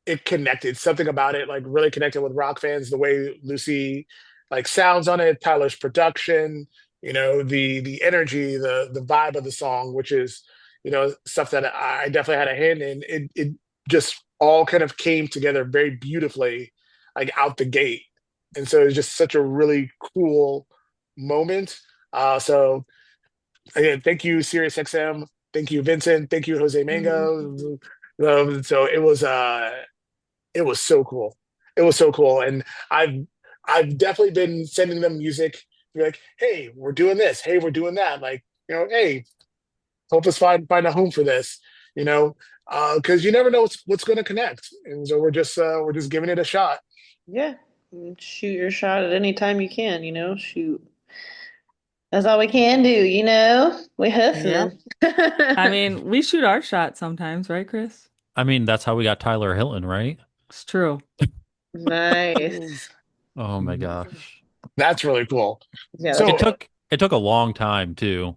it connected something about it, like really connected with rock fans. The way Lucy like sounds on it, Tyler's production, the energy, the vibe of the song, which is stuff that I definitely had a hand in. It just all kind of came together very beautifully, like out the gate, and so it's just such a really cool moment. So again, thank you, SiriusXM. Thank you, Vincent. Thank you, Jose Mhm. Mango. So it was so cool. It was so cool, and I've definitely been sending them music. Be like, hey, we're doing this. Hey, we're doing that. Like, hey, help us find a home for this. You know, because you never know what's going to connect, and so we're just giving it a shot. Yeah. Shoot your shot at any time you can, shoot. That's all we can do, We Yep. hustling. I mean, we shoot our shot sometimes, right, Chris? I mean, that's how we got Tyler Hilton, right? It's true. Nice. Oh my gosh. That's really cool. Yeah, that's It So cool. took it took a long time too.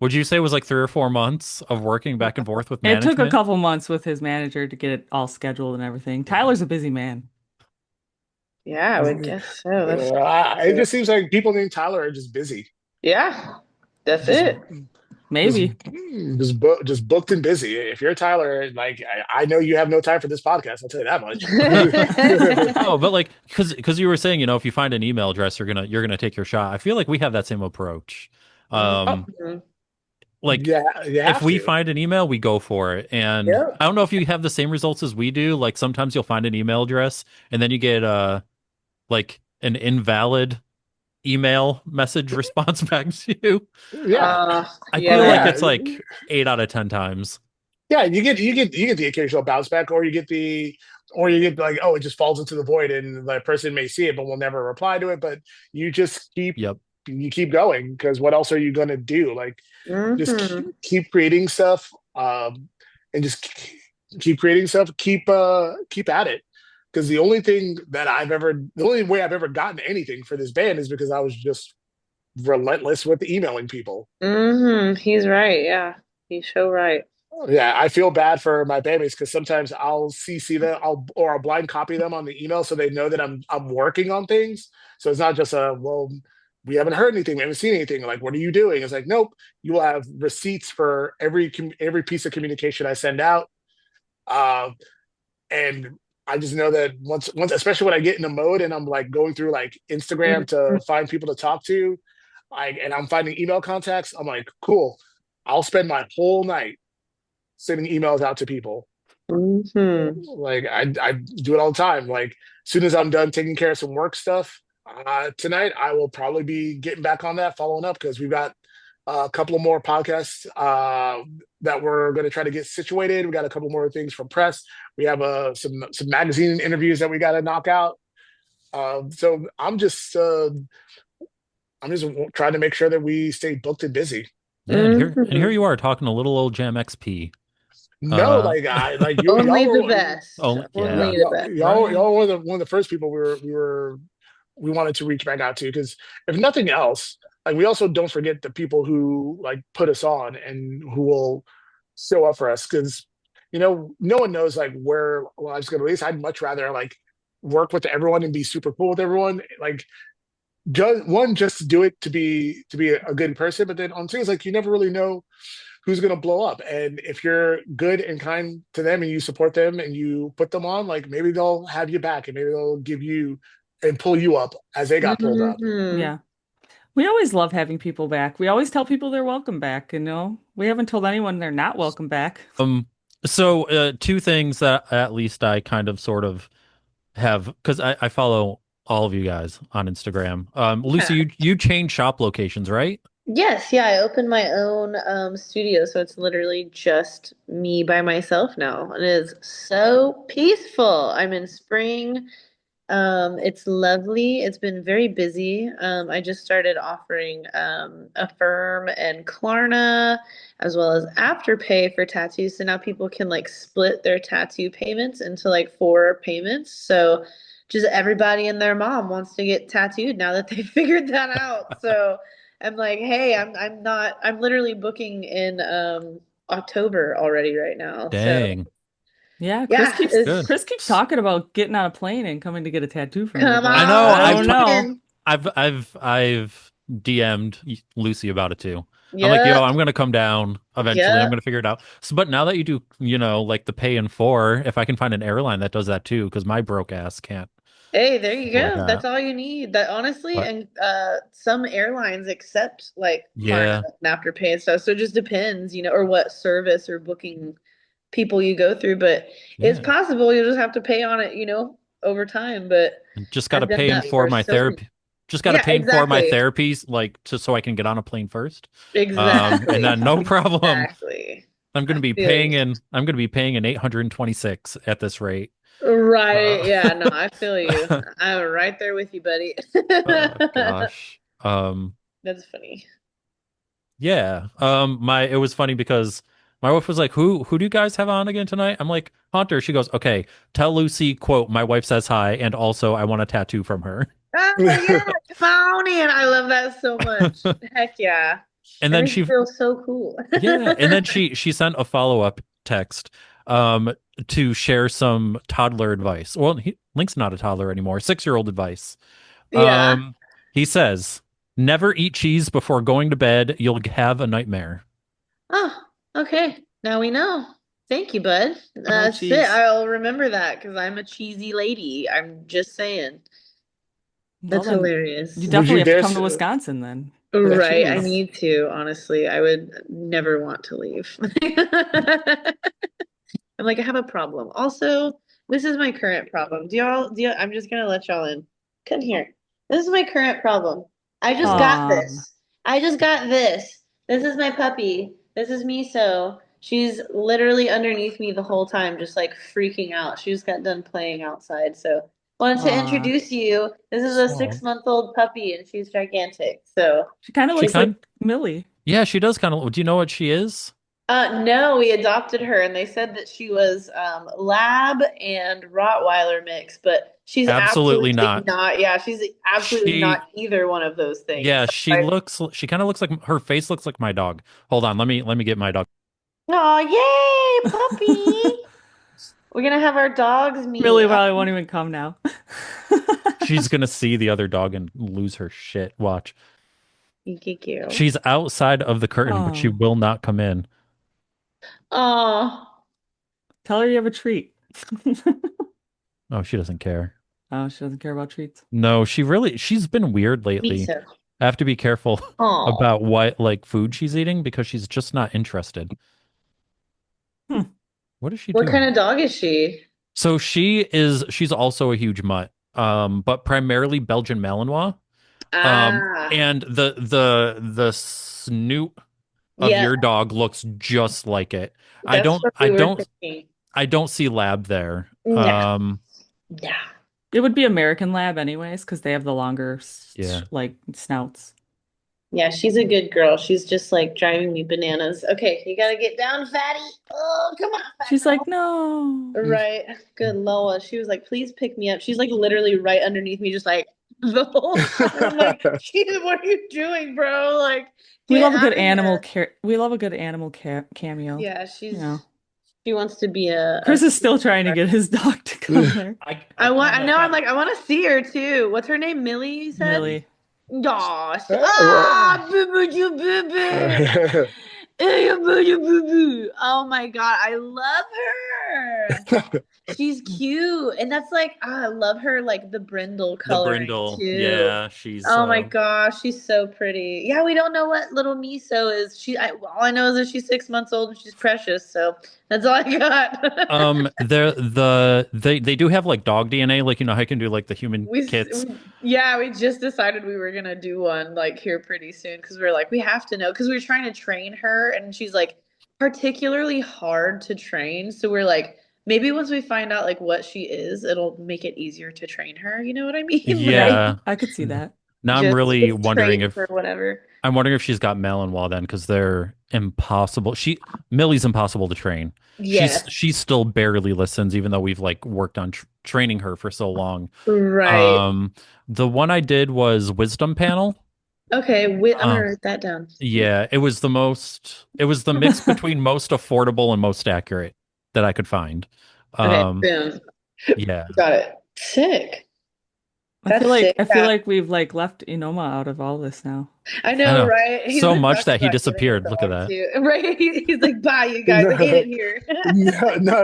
Would you say it was like 3 or 4 months of working back and forth with It took a management? couple months with his manager to get it all scheduled and everything. Tyler's a busy man. Yeah, I would guess so. That's it just seems like people named Tyler are just busy. yeah, that's Just it. just Maybe. just booked and busy. If you're Tyler, like I know you have no time for this podcast. I'll tell you that much. No, but like because you were saying, if you find an email address, you're gonna take your shot. I feel like we have that same approach. Um, Mhm. like Yeah, you if have we to. find an email, we go for it. And Yep. I don't know if you have the same results as we do. Like sometimes you'll find an email address and then you get like an invalid email message response back to you. Yeah, I feel like Yeah. yeah, it's like 8 out of 10 times. yeah. You get the occasional bounce back, or you get like, oh, it just falls into the void, and the person may see it, but will never reply to it. But you just Yep. keep going because what else are you gonna do? Like just Hmm. keep creating stuff, and just keep creating stuff. Keep at it. Because the only way I've ever gotten anything for this band is because I was just relentless with emailing people. He's right. Yeah, he's so right. Yeah, I feel bad for my bandmates because sometimes I'll CC them, I'll blind copy them on the email so they know that I'm working on things. So it's not just we haven't heard anything, we haven't seen anything. Like, what are you doing? It's like, nope, you will have receipts for every piece of communication I send out. Uh, and I just know that once, especially when I get in a mode and I'm like going through like Instagram to find people to talk to, and I'm finding email contacts, I'm like, cool. I'll spend my whole night sending emails out to people. Hmm. Like I do it all the time. Like as soon as I'm done taking care of some work stuff tonight, I will probably be getting back on that, following up because we've got a couple of more podcasts that we're going to try to get situated. We got a couple more things from press. We have some magazine interviews that we got to knock out. So I'm just trying to make sure that we stay booked and busy. Yeah, and here Hmm. you are talking a little old Jam XP. No, Uh like I like you Only y'all the were best. oh yeah, Only the best. right. y'all were one of the first people we wanted to reach back out to because if nothing else, like we also don't forget the people who like put us on and who will show up for us because no one knows like where life's going to lead. I'd much rather like work with everyone and be super cool with everyone. Like just to do it to be a good person, but then on things like you never really know who's going to blow up. And if you're good and kind to them and you support them and you put them on, like maybe they'll have you back and maybe they'll give you and pull you up as they got pulled up. Hmm. Yeah. We always love having people back. We always tell people they're welcome back, We haven't told anyone they're not welcome back. So two things that at least I kind of sort of have because I follow all of you guys on Instagram. Lucy, you change shop locations, right? Yes, yeah, I opened my own studio, so it's literally just me by myself now. And it is so peaceful. I'm in spring. It's lovely. It's been very busy. I just started offering Affirm and Klarna as well as Afterpay for tattoos. So now people can like split their tattoo payments into like four payments. So just everybody and their mom wants to get tattooed now that they figured that out. So I'm like, hey, I'm literally booking in October already right now. So Dang, Yeah, yeah, good. Chris keeps talking about getting on a plane and coming to get a tattoo from you, come but I know. on, I I'm don't know. talking. I've DM'd Lucy about it too. I'm like, yo, Yep. I'm gonna come down eventually. I'm Yep. gonna figure it out. So, but now that you do, like the pay in four, if I can find an airline that does that too, because my broke ass can't Hey, there you afford go. That's that. all you need. That honestly, But and some airlines accept like Klarna yeah, and Afterpay and stuff. So it just depends, or what service or booking people you go through. But it's yeah. possible you'll just have to pay on it, over time. But Just got to I've done pay in that for for my so many. therapy. Just got to Yeah, pay in for my exactly. therapies, like so I can get on a plane first. And Exactly. then no problem. Exactly. I'm going I to be feel you. paying in. I'm going to be paying in 826 at this rate. Right. Uh, Yeah, no, I feel you. I'm right there with you, buddy. gosh. That's funny. Yeah. It was funny because my wife was like, Who do you guys have on again tonight? I'm like, Hunter. She goes, Okay, tell Lucy, quote, my wife says hi, and also I want a tattoo from her. Oh yeah, come on in. I love that so much. Heck yeah. And That then makes me she feel so cool. Yeah, and then she sent a follow-up text um to share some toddler advice. Well, Link's not a toddler anymore, 6-year-old advice. Yeah. He says, "Never eat cheese before going to bed. You'll have a nightmare." Oh, okay. Now we know. Thank you, bud. No Sit. cheese. I'll remember that because I'm a cheesy lady. I'm just saying. Well That's then, you hilarious. Would definitely you have to dare? come to Wisconsin then for the Right. I cheese. need to, honestly. I would never want to leave. I'm like, I have a problem. Also, this is my current problem. I'm just gonna let y'all in. Come here. This is my current problem. I just got Aw. this. I just got this. This is my puppy. This is Miso. She's literally underneath me the whole time, just like freaking out. She just got done playing outside. So wanted to Aw. introduce you. This is a So 6-month-old puppy and she's gigantic. So She kind of she looks she's kind like Millie. Yeah, she does kind of. Do you know what she is? No, we adopted her and they said that she was Lab and Rottweiler mix, but she's Absolutely absolutely not. not. Yeah, she's absolutely She not either one of those things. Yeah, So I, she kind of looks like her face looks like my dog. Hold on, let me get my dog. oh, yay, puppy! We're gonna have our dogs meet. Millie Oh, probably won't even come now. She's gonna see the other dog and lose her shit. Watch. thank you. She's outside of the curtain, but she Oh, will not come in. Oh, tell her you have a treat. Oh, she doesn't care. Oh, she doesn't care about treats. No, she's been weird lately. Miso. I have to be careful Oh, about what like food she's eating because she's just not interested. Hmm. What is she what kind doing? of dog is she? So she's also a huge mutt. But primarily Belgian Malinois. Ah, And the snoot of yeah, your dog looks just like it. I that's don't what I we were don't thinking. I don't see lab there. No, no. It would be American Lab anyways, because they have the longer Yeah. like snouts. Yeah, she's a good girl. She's just like driving me bananas. Okay, you gotta get down, fatty. Oh, come on, fat She's like, girl. no. Right. Good Lola. She was like, please pick me up. She's like literally right underneath me, just like the whole time. I'm like, Jesus, what are you doing, bro? Like, We get love a out good of animal here. care. We love a good animal cameo. Yeah, You know, she wants to be a Chris is still trying to get his dog to come there. I know, I'm like, I want to see her too. What's her name? Millie, you said? Millie. Aw, Well, boo boo you boo boo. Oh my God, I love her. She's cute. And that's like, I love her, like the brindle The coloring brindle. too. Yeah, she's Oh my gosh, she's so pretty. Yeah, we don't know what little Miso is. All I know is that she's 6 months old and she's precious. So that's all I got. they do have like dog DNA, like you know how you can do like the human kits. Yeah, we just decided we were gonna do one like here pretty soon because we are like, we have to know because we were trying to train her and she's like particularly hard to train. So we're like, maybe once we find out like what she is, it'll make it easier to train her. You know what I mean? Like Yeah, Yeah. I could see that. Now just train for whatever. I'm wondering if she's got Malinois then, because they're impossible. Millie's impossible to train. Yes. She still barely listens, even though we've like worked on training her for so long. Right. Um, the one I did was Wisdom Panel. Okay, I'm gonna Um, write that down. yeah, it was the mix between most affordable and most accurate that I could find. Okay, Um, boom. yeah. Got it. Sick. I feel That's like sick. I feel Yeah. like we've like left Enoma out of all this now. I I know, know. right? He's So been much talking that he about getting a disappeared. Look at dog that. too. Right? He's like, bye, you guys. I hate no, it here. no.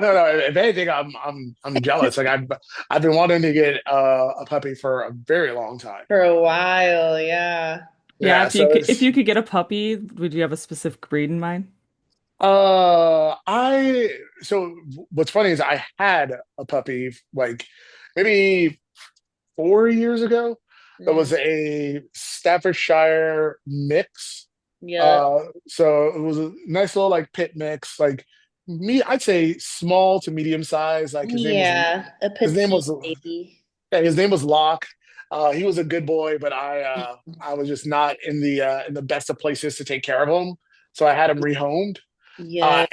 If anything, I'm jealous. Like I've been wanting to get a puppy for a very long time. For a while, yeah. Yeah, Yeah, so if it's you could get a puppy, would you have a specific breed in mind? I so what's funny is I had a puppy like maybe 4 years ago. It was Mm, a Staffordshire mix. yeah. So it was a nice little like pit mix, like I'd say small to medium size. Like Yeah. A his name petite was baby. yeah, his name was Locke. He was a good boy, but I was just not in the best of places to take care of him. So I had him rehomed. Yeah.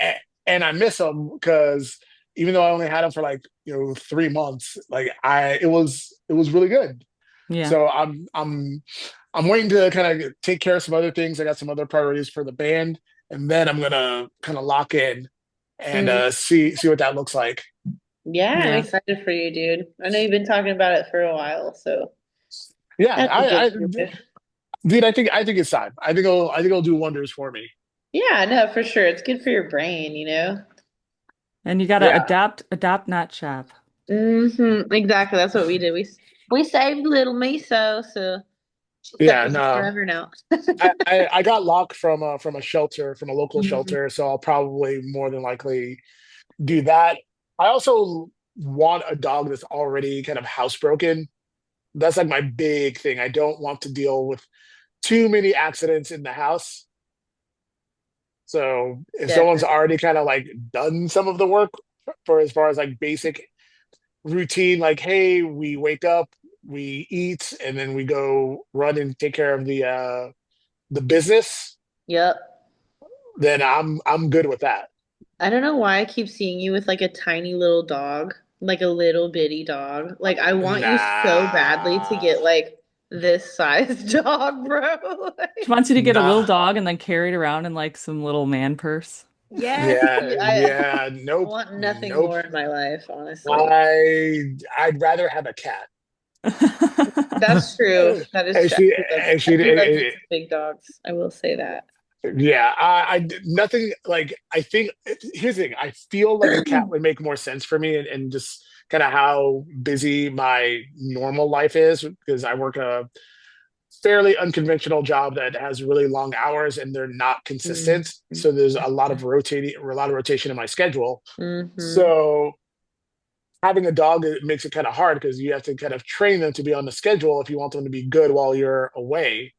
And I miss him because even though I only had him for like 3 months, like I it was really good. Yeah. So I'm waiting to kind of take care of some other things. I got some other priorities for the band, and then I'm gonna kind of lock in and Mm. see what that looks like. Yeah, I'm Yeah. excited for you, dude. I know you've been talking about it for a while, so Yeah, that's a good move. dude, I think it's time. I think it'll do wonders for me. Yeah, no, for sure. It's good for your brain, you know? And you gotta Yeah, adapt, not shop. Exactly. That's what we did. We saved little miso, so she's stuck yeah. with us No, forever now. I got locked from a shelter, from a local Mhm. shelter, so I'll probably more than likely do that. I also want a dog that's already kind of housebroken. That's like my big thing. I don't want to deal with too many accidents in the house. So if someone's Definitely. already kind of like done some of the work for as far as like basic routine, like, hey, we wake up, we eat, and then we go run and take care of the business, Yep. then I'm good with that. I don't know why I keep seeing you with like a tiny little dog, like a little bitty dog. Like I want you so badly to Nah, get like this size dog, bro. She wants you to get a little nah. dog and then carry it around in like some little man purse. Yes, I Yeah, nope, want nothing nope. more in my life, honestly. I'd rather have a cat. That's true. That is And true. she, and I she, do love me some big dogs. I will say that. yeah, nothing like I think. Here's the thing: I feel like a cat would make more sense for me, and just kind of how busy my normal life is because I work a fairly unconventional job that has really long hours and they're not Mhm. consistent. So there's a lot of rotation in my schedule. Mhm. So having a dog, it makes it kind of hard because you have to kind of train them to be on the schedule if you want them to be good while you're away.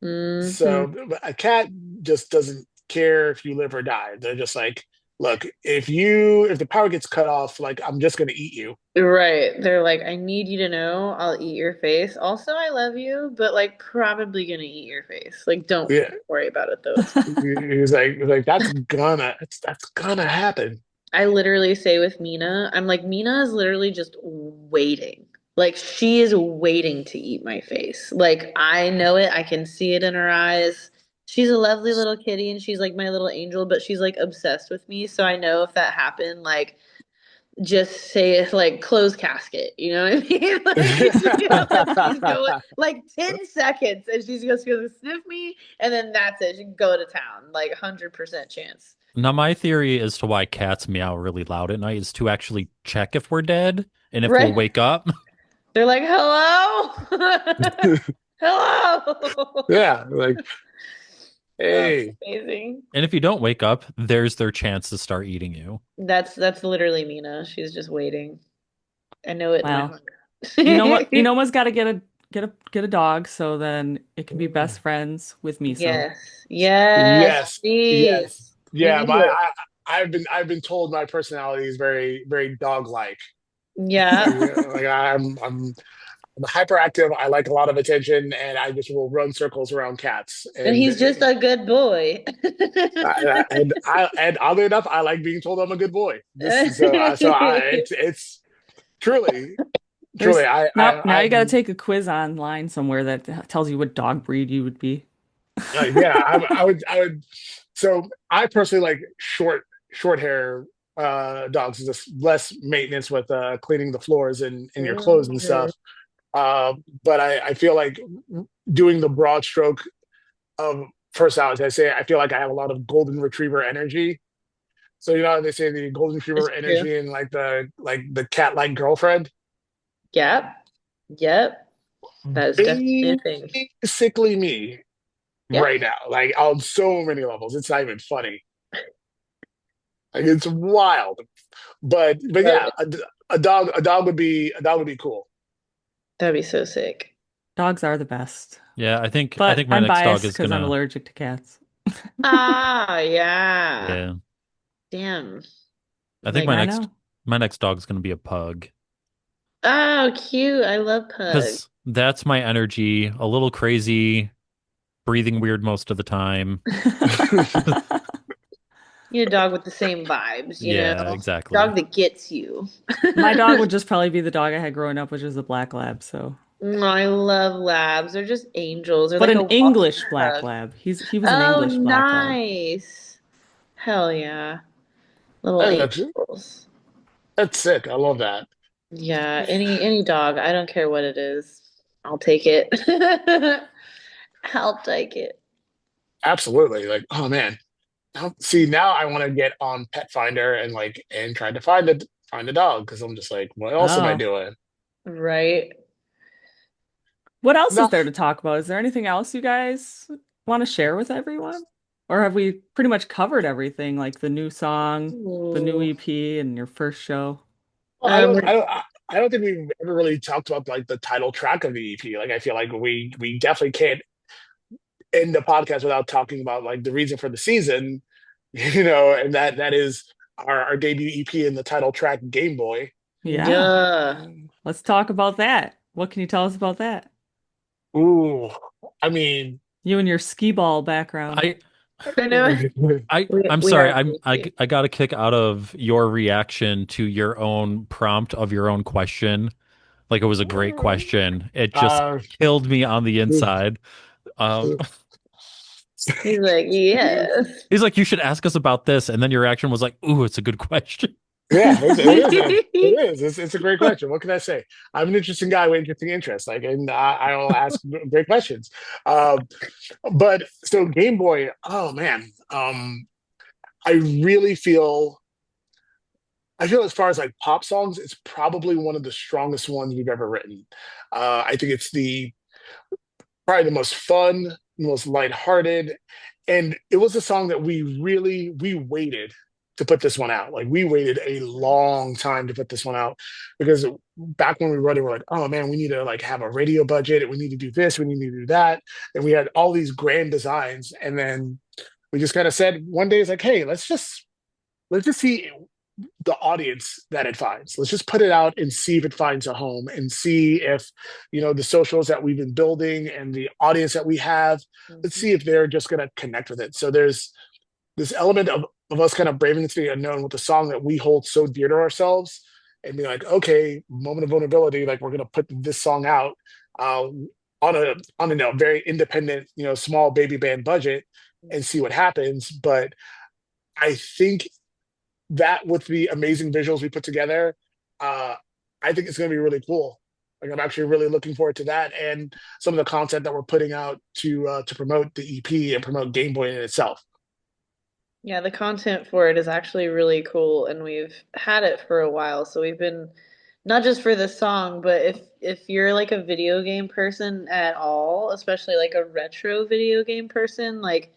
Mhm. So a cat just doesn't care if you live or die. They're just like, look, if the power gets cut off, like I'm just gonna eat you. Right. They're like, I need you to know I'll eat your face. Also, I love you, but like probably gonna eat your face. Like, don't Yeah. worry about it though. It's He's like that's gonna happen. I literally say with Mina, I'm like, Mina is literally just waiting. Like she is waiting to eat my face. Like I know it. I can see it in her eyes. She's a lovely little kitty and she's like my little angel, but she's like obsessed with me. So I know if that happened, like just say it like close casket. You know what I mean? Like she's going like 10 seconds and she's just gonna sniff me and then that's it. She can go to town. Like 100% chance. Now, my theory as to why cats meow really loud at night is to actually check if we're dead and if we'll Right? wake up. They're like, hello? Hello. Yeah, like, Oh, hey, amazing. And if you don't wake up, there's their chance to start eating you. That's literally Mina. She's just waiting. I know it in my Well, heart. you know what? Enoma's got to get a dog, so then it can be best friends with Miso. Yes. Yes, yes, yes, please. We yeah. need it. I've been told my personality is very dog like. Yeah. Like I'm hyperactive. I like a lot of attention, and I just will run circles around cats. And And he's just a good boy. and oddly enough, I like being told I'm a good boy. This is so I it's truly There's now I you got to take a quiz online somewhere that tells you what dog breed you would be. yeah I would so I personally like short hair dogs. Just less maintenance with cleaning the floors and your clothes and Mhm. stuff. But I feel like doing the broad stroke of personality. I say I feel like I have a lot of golden retriever energy. So you know how they say the golden It's retriever true. energy and like the cat like girlfriend. Yep. Yep. That is definitely a thing. Basically me Yeah. right now, like on so many levels. It's not even funny. Like it's wild. But Love yeah, it. a dog would be cool. That'd be so sick. Dogs are the best, Yeah, I but think my I'm next dog biased is because I'm gonna. allergic to cats. Ah, yeah. Yeah, Damn. I think Like, I know. my next dog is gonna be a pug. Oh, cute. I love pugs. because that's my energy. A little crazy, breathing weird most of the time. You need a dog with the same vibes, you know? Yeah, exactly. Dog that gets you. My dog would just probably be the dog I had growing up, which was a black lab. So, I love labs. They're just angels. They're but like an a walking English black hug. lab. He was an Oh, English black lab. nice. Hell yeah. Little Hey, that's angels. that's sick. I love that. Yeah, any dog. I don't care what it is. I'll take it. I'll take it. Absolutely. Like, oh man. See, now I want to get on Pet Finder and try to find a dog because I'm just like, what else am I Oh, doing? Right. what else is No. there to talk about? Is there anything else you guys want to share with everyone? Or have we pretty much covered everything, like the new song, the new Ooh. EP, and your first show? Well, Um, I don't think we've ever really talked about like the title track of the EP. Like I feel like we definitely can't end the podcast without talking about like the reason for the season, and that is our debut EP and the title track Game Boy. Yeah, duh. let's talk about that. What can you tell us about that? Ooh, I mean, You and your skee ball background. I I know. I'm We sorry. are goofy. I got a kick out of your reaction to your own prompt of your own question. Like it was a great question. It just uh, killed me on the inside. Um, He's like, yes. he's like, you should ask us about this, and then your reaction was like, "Ooh, it's a good question." yeah, it's a great question. What can I say? I'm an interesting guy with interesting interests. And I'll ask great questions. Um, but so Game Boy, oh man, I really feel. I feel as far as like pop songs, it's probably one of the strongest ones we've ever written. I think it's the probably the most fun, most lighthearted, and it was a song that we waited to put this one out. Like we waited a long time to put this one out because back when we wrote it, we're like, oh man, we need to like have a radio budget, we need to do this, we need to do that, and we had all these grand designs, and then we just kind of said one day, it's like, hey, let's just see the audience that it finds. Let's just put it out and see if it finds a home and see if, the socials that we've been building and the audience that we have, let's Mhm. see if they're just going to connect with it. So there's this element of us kind of braving into the unknown with a song that we hold so dear to ourselves and be like, okay, moment of vulnerability, like we're going to put this song out uh, on a very independent, small baby band budget and see what happens. But I think that with the amazing visuals we put together, uh, I think it's going to be really cool. Like I'm actually really looking forward to that and some of the content that we're putting out to promote the EP and promote Game Boy in itself. Yeah, the content for it is actually really cool, and we've had it for a while. So we've been not just for this song, but if you're like a video game person at all, especially like a retro video game person, like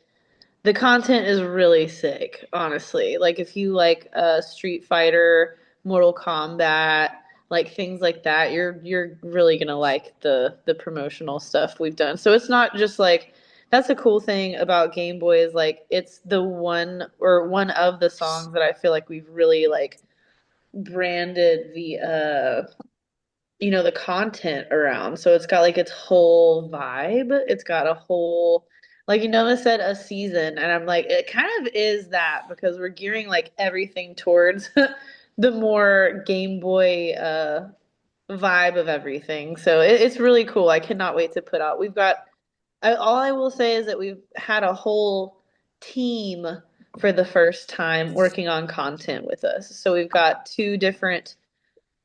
the content is really sick, honestly. Like if you like Street Fighter, Mortal Kombat, like things like that, you're really gonna like the promotional stuff we've done. So it's not just like that's the cool thing about Game Boy is like it's the one or one of the songs that I feel like we've really like branded the content around. So it's got like its whole vibe. It's got a whole, like Noma said, a season. And I'm like, it kind of is that because we're gearing like everything towards the more Game Boy vibe of everything. So it's really cool. I cannot wait to put out. All I will say is that we've had a whole team for the first time working on content with us. So we've got two different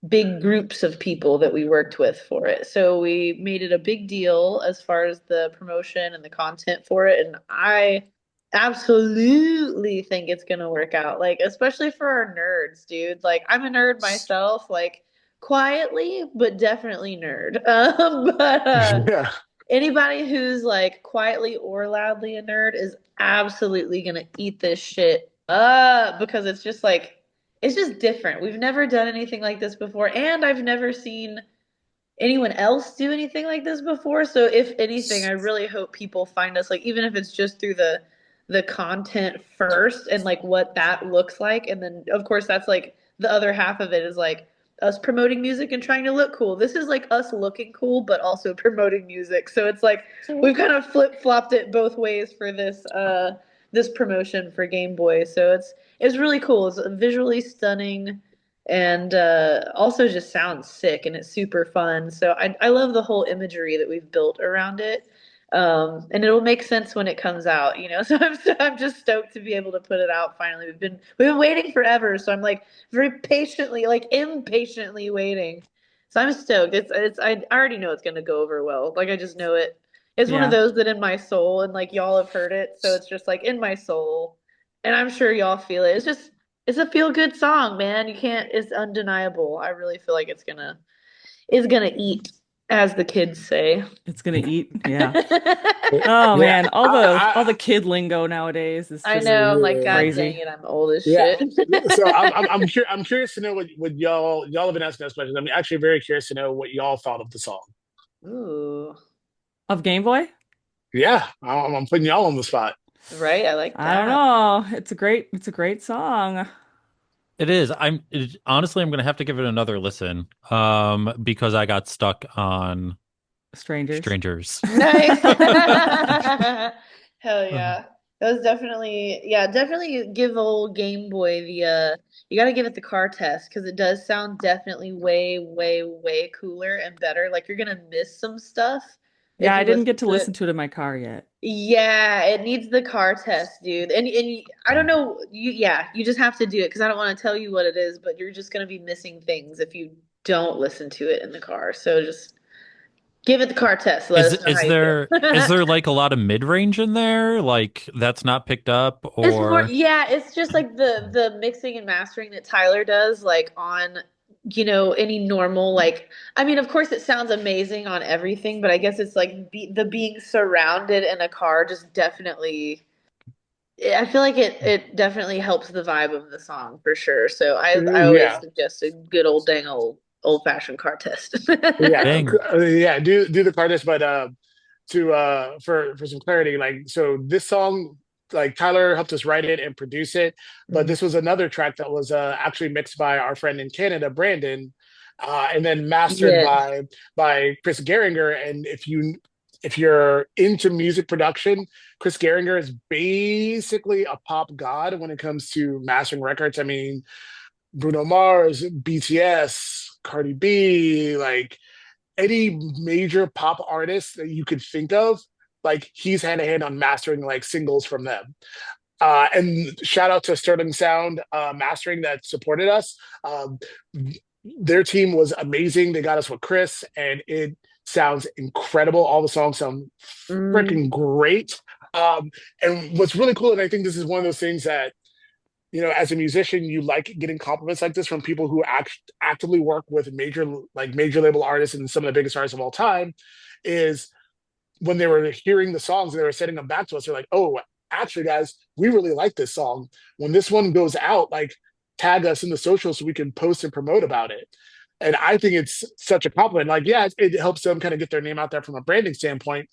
big groups of people that we worked with for it. So we made it a big deal as far as the promotion and the content for it. And I absolutely think it's gonna work out. Like, especially for our nerds, dude. Like, I'm a nerd myself, like quietly, but definitely nerd. But Yeah. anybody who's like quietly or loudly a nerd is absolutely gonna eat this shit up because it's just like it's just different. We've never done anything like this before, and I've never seen anyone else do anything like this before. So if anything, I really hope people find us like even if it's just through the content first and like what that looks like, and then of course that's like the other half of it is like us promoting music and trying to look cool. This is like us looking cool, but also promoting music. So it's like we've kind of flip-flopped it both ways for this promotion for Game Boy. So it's really cool. It's visually stunning and also just sounds sick and it's super fun. So I love the whole imagery that we've built around it. And it'll make sense when it comes out, you know. So I'm just stoked to be able to put it out finally. We've been waiting forever, so I'm like very patiently, like impatiently waiting. So I'm stoked. I already know it's gonna go over well. Like I just know it. It's one of Yeah, those that in my soul, and like y'all have heard it, so it's just like in my soul, and I'm sure y'all feel it. It's a feel good song, man. You can't. It's undeniable. I really feel like it's gonna eat, as the kids say. it's gonna eat. Yeah. Oh Yeah, man, all the kid lingo nowadays is I just know. I'm like, God dang crazy. it, I'm old as yeah. shit. So I'm curious to know what y'all have been asking us questions. I'm actually very curious to know what y'all thought of the song. Ooh, Of Game Boy? Yeah, I'm putting y'all on the spot. right. I like I don't that. know. It's a great song. It is. Honestly, I'm gonna have to give it another listen. Because I got stuck on Strangers. Strangers. Nice. Hell yeah. That was definitely, yeah, definitely give old Game Boy you got to give it the car test because it does sound definitely way, way, way cooler and better. Like you're gonna miss some stuff Yeah, if I you didn't listen get to to listen it. to it in my car yet. Yeah, it needs the car test, dude. And I don't know, yeah, you just have to do it because I don't want to tell you what it is, but you're just gonna be missing things if you don't listen to it in the car. So just give it the car test. Let Is us know how is you there is feel. there like a lot of mid-range in there, like that's not picked up, It's more, or yeah, it's just like the mixing and mastering that Tyler does, like on, any normal, like, I mean, of course it sounds amazing on everything, but I guess it's like the being surrounded in a car just definitely, I feel like it definitely helps the vibe of the song for sure. So I always Yeah, suggest a good old dang old fashioned car test. yeah, dang? yeah. Do the artist, but to for some clarity, like so this song, like Tyler helped us write it and produce it, but Mhm. this was another track that was actually mixed by our friend in Canada, Brandon, and then mastered Yes. by Chris Geringer. And if you're into music production, Chris Geringer is basically a pop god when it comes to mastering records. I mean, Bruno Mars, BTS, Cardi B, like any major pop artist that you could think of, like he's hand in hand on mastering like singles from them. And shout out to Sterling Sound Mastering that supported us. Their team was amazing. They got us with Chris, and it sounds incredible. All the songs sound Mm, freaking great. And what's really cool, and I think this is one of those things that as a musician, you like getting compliments like this from people who actively work with major label artists and some of the biggest artists of all time. Is when they were hearing the songs and they were sending them back to us, they're like, "Oh, actually, guys, we really like this song. When this one goes out, like, tag us in the social so we can post and promote about it." And I think it's such a compliment. Like, yeah, it helps them kind of get their name out there from a branding standpoint,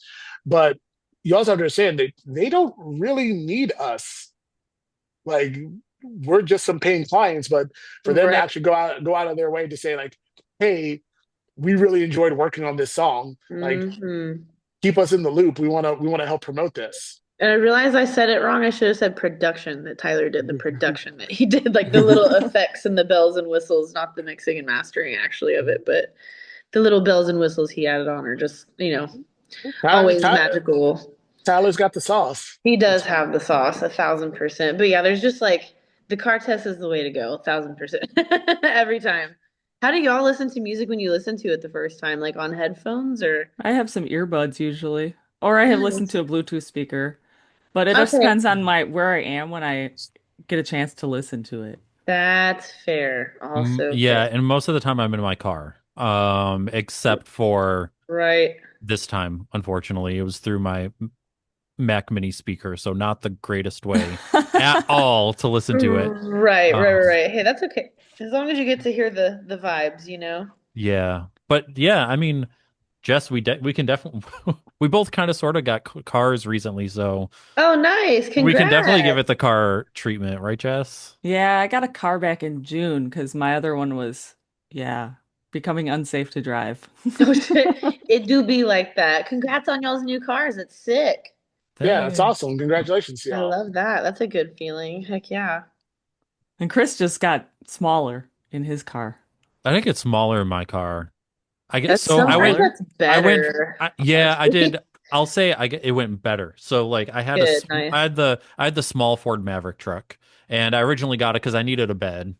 but you also have to understand that they don't really need us. Like, we're just some paying clients, but for them to right. actually go out of their way to say like, "Hey, we really enjoyed working on this song. Like, Hmm. keep us in the loop. We want to help promote this." And I realized I said it wrong. I should have said production, that Tyler did the production that he did, like the little effects and the bells and whistles, not the mixing and mastering actually of it, but the little bells and whistles he added on are just, always magical. Tyler's got the sauce. He does It's have the sauce, 1,000%. But yeah, there's just like the car test is the way to go, 1,000% every time. How do y'all listen to music when you listen to it the first time? Like on headphones or? I have some earbuds usually, or I have listened Nice. to a Bluetooth speaker, but it just Okay. depends on my where I am when I get a chance to listen to it. That's fair. Also fair. Yeah, and most of the time I'm in my car. Except for Right. this time, unfortunately, it was through my Mac Mini speaker, so not the greatest way at all to listen to it. Right, right, right, Um, right. Hey, that's okay. As long as you get to hear the vibes. yeah, but yeah, I mean, Jess, we can definitely we both kind of sort of got cars recently, so Oh, nice. we can definitely give Congrats. it the car treatment, right, Jess? Yeah, I got a car back in June because my other one was Yeah, becoming unsafe to drive. Oh shit. It do be like that. Congrats on y'all's new cars. It's sick. Yeah, that's Thanks. awesome. Congratulations to I y'all. love that. That's a good feeling. Heck yeah. And Chris just got smaller in his car. I think it's smaller in my car. I get That's so I sometimes went Smaller? that's I went better, yeah, I did. honestly. I'll say it went better. So like Good, nice. I had the small Ford Maverick truck, and I originally got it because I needed a bed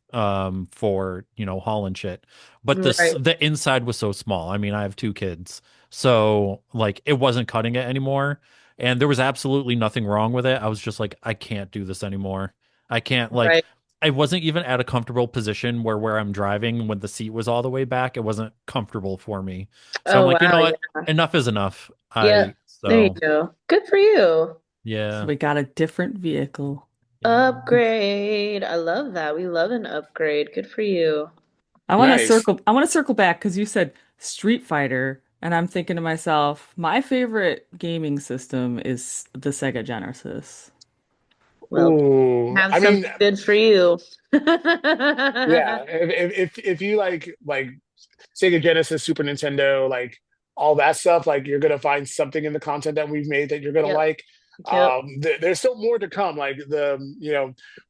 for, hauling shit. But Right, the inside was so small. I mean, I have two kids. So like it wasn't cutting it anymore. And there was absolutely nothing wrong with it. I was just like, I can't do this anymore. I can't like right. I wasn't even at a comfortable position where I'm driving when the seat was all the way back. It wasn't comfortable for me. So I'm Oh like, you wow, know what? yeah. Enough is enough. Yeah. There you So go. Good for you. So yeah. we got a different vehicle. Yeah. Upgrade. I love that. We love an upgrade. Good for you. Nice. I want to circle back because you said Street Fighter, and I'm thinking to myself, my favorite gaming system is the Sega Genesis. Well, Ooh, have I mean, something good for you. yeah. If you like Sega Genesis, Super Nintendo, like all that stuff, like you're gonna find something in the content that we've made that you're gonna Yep. like. Yep. There's still more to come. Like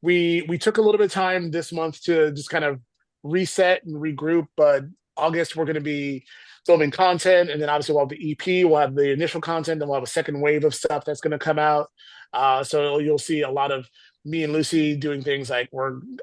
we took a little bit of time this month to just kind of reset and regroup, but August we're gonna be filming content, and then obviously we'll have the EP, we'll have the initial content, then we'll have a second wave of stuff that's gonna come out. So you'll see a lot of me and Lucy doing things like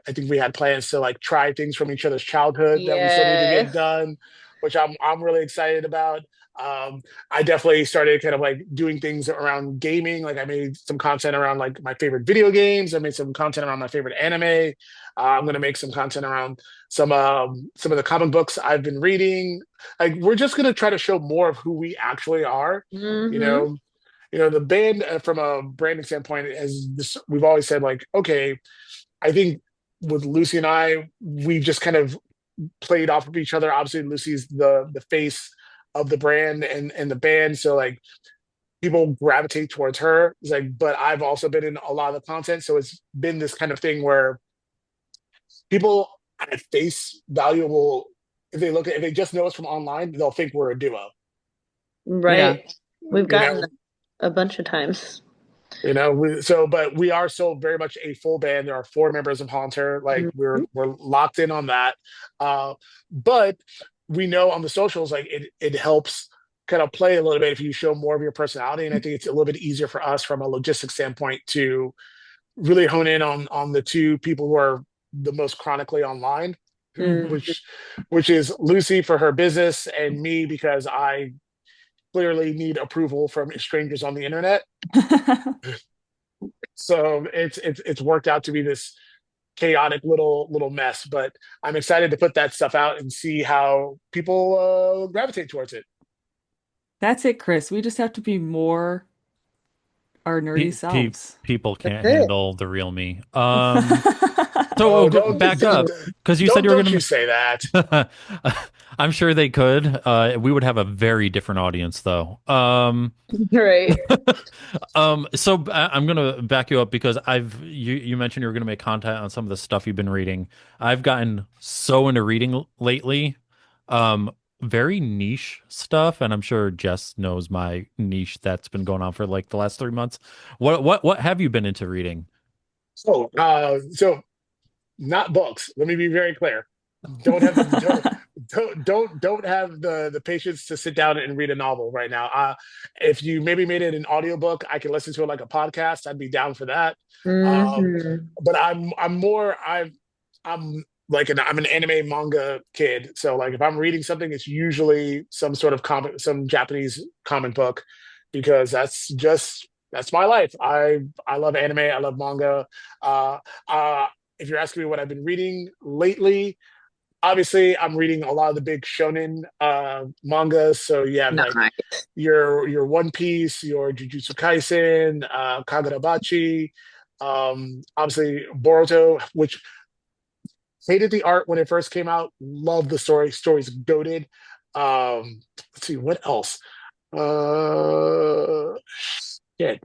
I think we had plans to like try things from each other's childhood that we still need to get Yes. done, which I'm really excited about. Um, I definitely started kind of like doing things around gaming. Like I made some content around like my favorite video games. I made some content around my favorite anime. I'm gonna make some content around some of the comic books I've been reading. Like we're just gonna try to show more of who we actually are. You Mm-hmm. know, the band from a branding standpoint is this, we've always said like, okay, I think with Lucy and I, we've just kind of played off of each other. Obviously, Lucy's the face of the brand and the band, so like people gravitate towards her. It's like, but I've also been in a lot of the content, so it's been this kind of thing where people at face value will, if they just know us from online, they'll think we're a duo. Yeah. Right. We've You gotten know, that a bunch of times. but we are still very much a full band. There are four members of Haunter. Like Mhm. we're locked in on that. But we know on the socials, like it helps kind of play a little bit if you show more of your personality. And I think it's a little bit easier for us from a logistics standpoint to really hone in on the two people who are the most chronically online, Mhm. which is Lucy for her business and me because I clearly need approval from strangers on the internet. So it's worked out to be this chaotic little mess, but I'm excited to put that stuff out and see how people gravitate towards it. That's it, Chris. We just have to be more our nerdy Pe pe selves. people That's can't it. handle the real me. So Oh, back up because you said you were don't you gonna. say that. I'm sure they could. We would have a very different audience though. Right. So I'm gonna back you up because you mentioned you were gonna make content on some of the stuff you've been reading. I've gotten so into reading lately, um, very niche stuff, and I'm sure Jess knows my niche that's been going on for like the last 3 months. What have you been into reading? So not books. Let me be very clear. Don't have the don't have the patience to sit down and read a novel right now. If you maybe made it an audiobook, I can listen to it like a podcast. I'd be down for that. Um, Hmm. but I'm like I'm an anime manga kid. So like if I'm reading something, it's usually some sort of comic, some Japanese comic book, because that's my life. I love anime. I love manga. Uh, uh, if you're asking me what I've been reading lately, obviously I'm reading a lot of the big shonen mangas. So you have like Nice. your One Piece, your Jujutsu Kaisen, Kagurabachi, obviously Boruto, which hated the art when it first came out. Loved the story. Story's goaded. Let's see what else. Uh,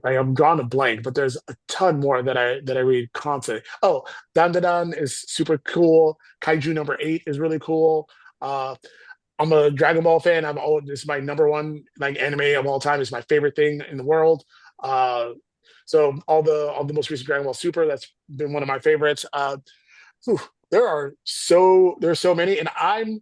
I'm drawing a blank, but there's a ton more that I read constantly. Oh, Dan Dan Dan is super cool. Kaiju number 8 is really cool. I'm a Dragon Ball fan. This is my number one like anime of all time. It's my favorite thing in the world. Uh, so all the most recent Dragon Ball Super, that's been one of my favorites. Whew, there are so many, and I'm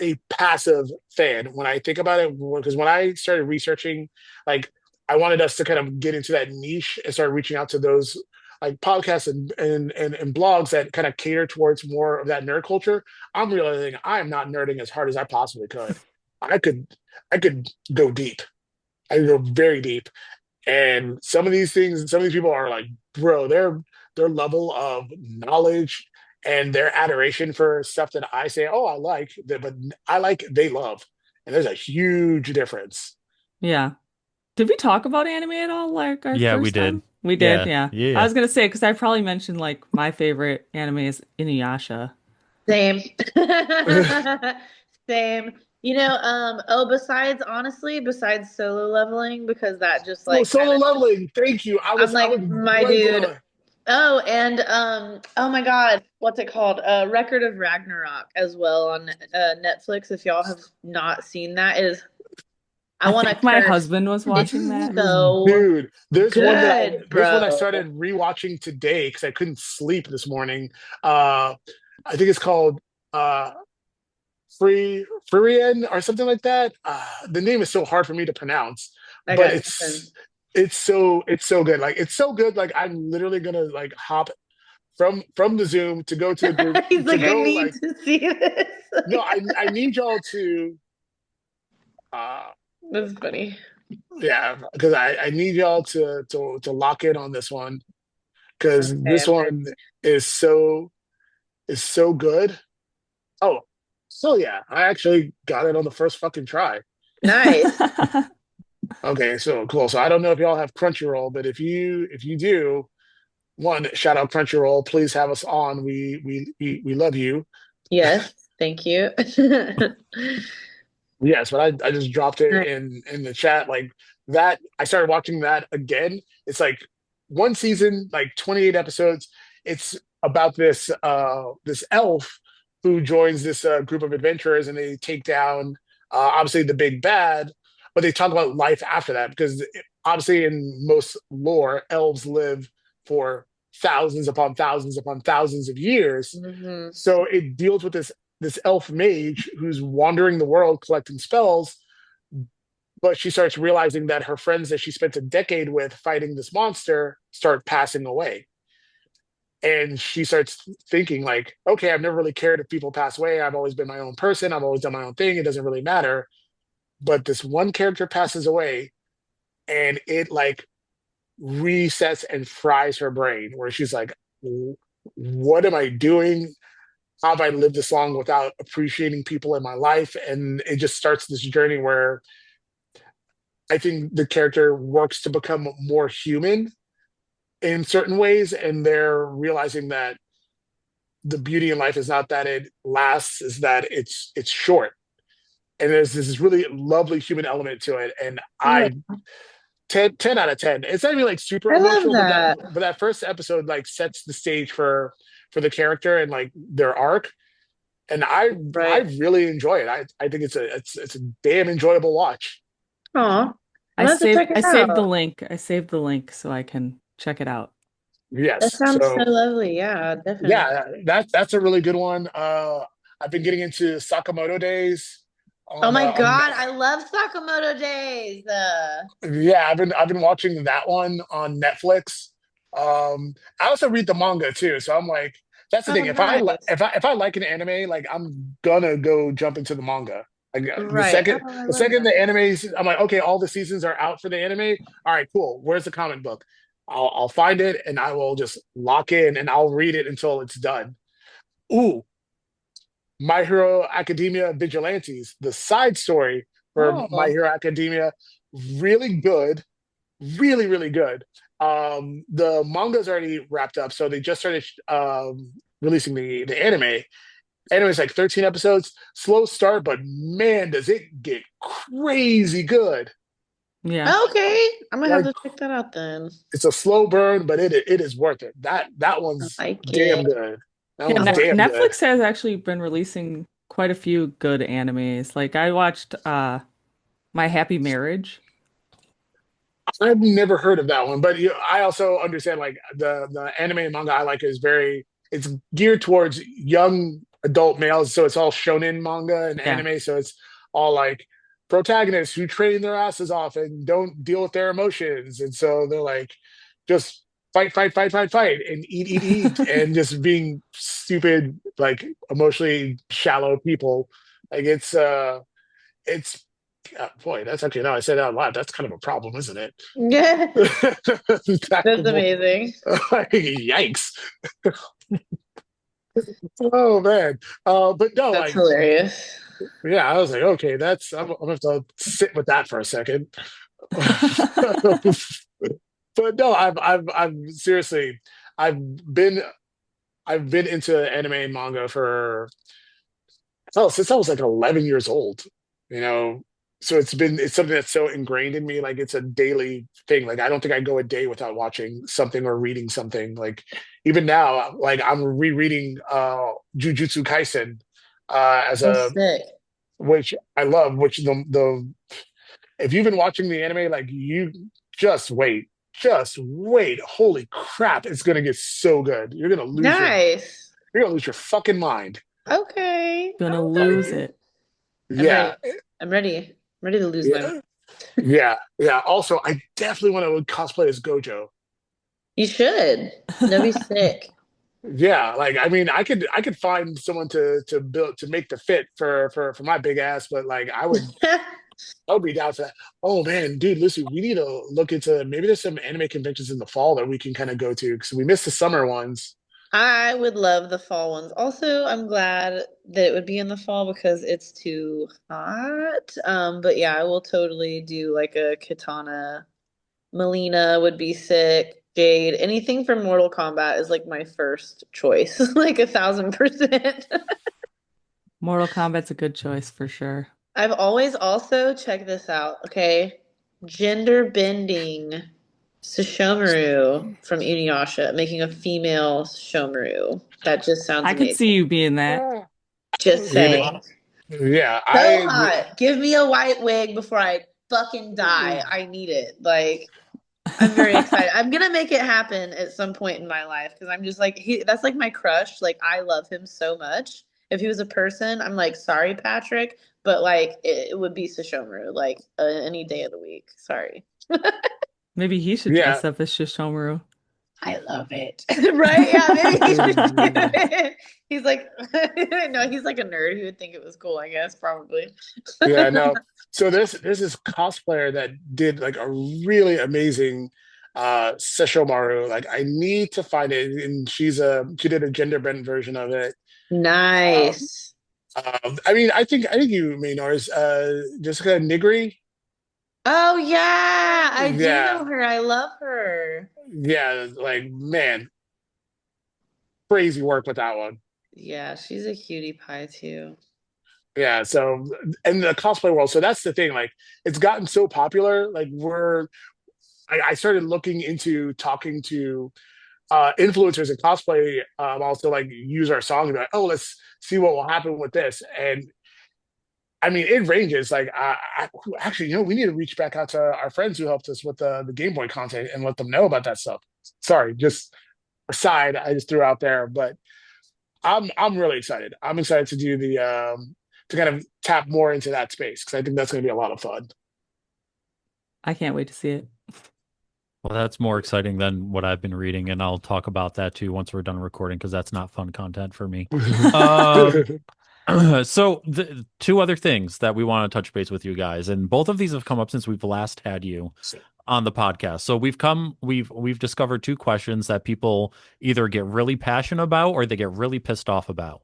a passive fan when I think about it, because when I started researching, like I wanted us to kind of get into that niche and start reaching out to those like podcasts and blogs that kind of cater towards more of that nerd culture. I'm realizing I am not nerding as hard as I possibly could. I could I could go deep. I could go very deep. And some of these things, some of these people are like, bro, their level of knowledge and their adoration for stuff that I say, oh, I like, but I like, they love. And there's a huge difference. Yeah. Did we talk about anime at all, like our Yeah, we first did. time? We did, Yeah, yeah. I yeah. was gonna say because I probably mentioned like my favorite anime is Inuyasha. Same. Same. Besides, honestly, besides solo leveling, because that just Oh, like kind solo of, leveling. Thank you. I'm I was like, my right dude. there. Oh, and oh my God, what's it called? Record of Ragnarok as well on Netflix. If y'all have not seen that, it is, I I want to think my curse. husband was watching It's that. so Dude, good, there's one I bro. started rewatching today because I couldn't sleep this morning. Uh I think it's called uh Free or something like that. The name is so hard for me to pronounce, I but got nothing. it's so good. Like it's so good. Like I'm literally gonna like hop from the Zoom to go to the group He's to like, I go need like to see this. no, I need y'all to uh That's funny. yeah, because I need y'all to lock in on this one because Okay, this I'm one ready. is so good. Oh, so yeah, I actually got it on the first fucking try. Nice. Okay, so cool. So I don't know if y'all have Crunchyroll, but if you do, one, shout out Crunchyroll. Please have us on. We love you. Yes, thank you. Yes, but I just dropped it Nice. in the chat like that. I started watching that again. It's like one season, like 28 episodes. It's about this elf who joins this group of adventurers and they take down obviously the big bad, but they talk about life after that because obviously in most lore, elves live for thousands upon thousands upon thousands of years. Hmm. So it deals with this elf mage who's wandering the world collecting spells, but she starts realizing that her friends that she spent a decade with fighting this monster start passing away. And she starts thinking like, okay, I've never really cared if people pass away. I've always been my own person. I've always done my own thing. It doesn't really matter. But this one character passes away and it like resets and fries her brain where she's like, what am I doing? How have I lived this long without appreciating people in my life? And it just starts this journey where I think the character works to become more human in certain ways, and they're realizing that the beauty in life is not that it lasts, is that it's short. And there's this really lovely human element to it. And Yeah, I 10 out of 10. It's not even like super I love emotional, that. but that first episode like sets the stage for the character and like their arc. And I Right. really enjoy it. I think it's a damn enjoyable watch. Aw, I I'll have to saved check it I saved the out. link. I saved the link so I can check it out. That Yes. sounds so So lovely. Yeah, definitely. yeah, that's a really good one. I've been getting into Sakamoto Days Oh on my on God, I love Sakamoto Days. yeah, I've been watching that one on Netflix. I also read the manga too, so I'm like, that's the Oh, thing. nice. If I like an anime, like I'm gonna go jump into the manga. Like Right. Oh, I the love second that. the animes, I'm like, okay, all the seasons are out for the anime. All right, cool. Where's the comic book? I'll find it and I will just lock in and I'll read it until it's done. Ooh, My Hero Academia Vigilantes, the side story for My Oh, Hero Academia, really good, really good. The manga's already wrapped up, so they just started releasing the anime. Anime is like 13 episodes, slow start, but man, does it get crazy good. Yeah. okay. I'm gonna have Like to check that out then. it's a slow burn, but it is worth it. That I one's like damn it. good. That Yeah, one's damn good. Netflix has actually been releasing quite a few good animes. Like I watched My Happy Marriage. I've never heard of that one, but I also understand like the anime and manga I like is very it's geared towards young adult males, so it's all shonen manga and Yeah. anime, so it's all like protagonists who train their asses off and don't deal with their emotions, and so they're like just fight, fight, fight, fight, fight, and eat, and just being stupid, like emotionally shallow people. Like it's boy, that's actually now I said it out loud. That's kind of a problem, isn't it? Yeah, that's amazing. Yikes! Oh man, but no, That's like hilarious. yeah, I was like, okay, I'm gonna have to sit with that for a second. But no, I've seriously, I've been I've been into anime and manga for oh, since I was like 11 years old, you know. So it's something that's so ingrained in me, like it's a daily thing. Like I don't think I go a day without watching something or reading something. Like even now, like I'm rereading Jujutsu Kaisen as Oh, a sick. which I love, which the if you've been watching the anime, like you just wait. Just wait. Holy crap, it's gonna get so good. Nice. You're gonna lose your fucking mind. Okay. Gonna lose Okay. it. I'm ready. Yeah, I'm ready. I'm ready to lose my mind. yeah. Yeah. Also, I definitely want to cosplay as Gojo. You should. That'd be sick. Yeah, like I mean, I could find someone to build to make the fit for my big ass, but like I would be down for that. Oh man, dude, listen, we need to look into maybe there's some anime conventions in the fall that we can kind of go to because we missed the summer ones. I would love the fall ones. Also, I'm glad that it would be in the fall because it's too hot. But yeah, I will totally do like a katana. Melina would be sick. Jade, anything from Mortal Kombat is like my first choice, like 1,000%. Mortal Kombat's a good choice for sure. I've always also, check this out, okay? Gender bending Sesshomaru from Inuyasha, making a female Shomaru. That just sounds I could see amazing. you being that. Ah. Just You know, saying. yeah, So I hot. Give me a white wig before I fucking die. I need it. Like, I'm very excited. I'm gonna make it happen at some point in my life because I'm just like that's like my crush. Like I love him so much. If he was a person, I'm like, sorry, Patrick, but like it would be Sesshomaru, like any day of the week. Sorry. Maybe he should yeah. dress up as Shishomaru. I love it. Right? Yeah, maybe he should do it. He's like no, he's like a nerd. He would think it was cool, I guess, probably. Yeah, no. So there's this cosplayer that did like a really amazing Sesshomaru. Like I need to find it, and she did a gender bent version of it. Um, Nice. I mean, I think you may know her as Jessica Nigri. Oh yeah, I do know Yeah, her. I love her. yeah. Like man, crazy work with that one. Yeah, she's a cutie pie too. Yeah. So and the cosplay world. So that's the thing. Like it's gotten so popular. Like I started looking into talking to influencers and cosplay also like use our song and be like, oh, let's see what will happen with this. And I mean, it ranges. Like, actually, we need to reach back out to our friends who helped us with the Game Boy content and let them know about that stuff. Sorry, just aside, I just threw out there, but I'm really excited. I'm excited to do the to kind of tap more into that space because I think that's going to be a lot of fun. I can't wait to see it. Well, that's more exciting than what I've been reading, and I'll talk about that too once we're done recording because that's not fun content for me. Um, so the two other things that we want to touch base with you guys, and both of these have come up since we've last had you on the podcast. So we've discovered two questions that people either get really passionate about or they get really pissed off about.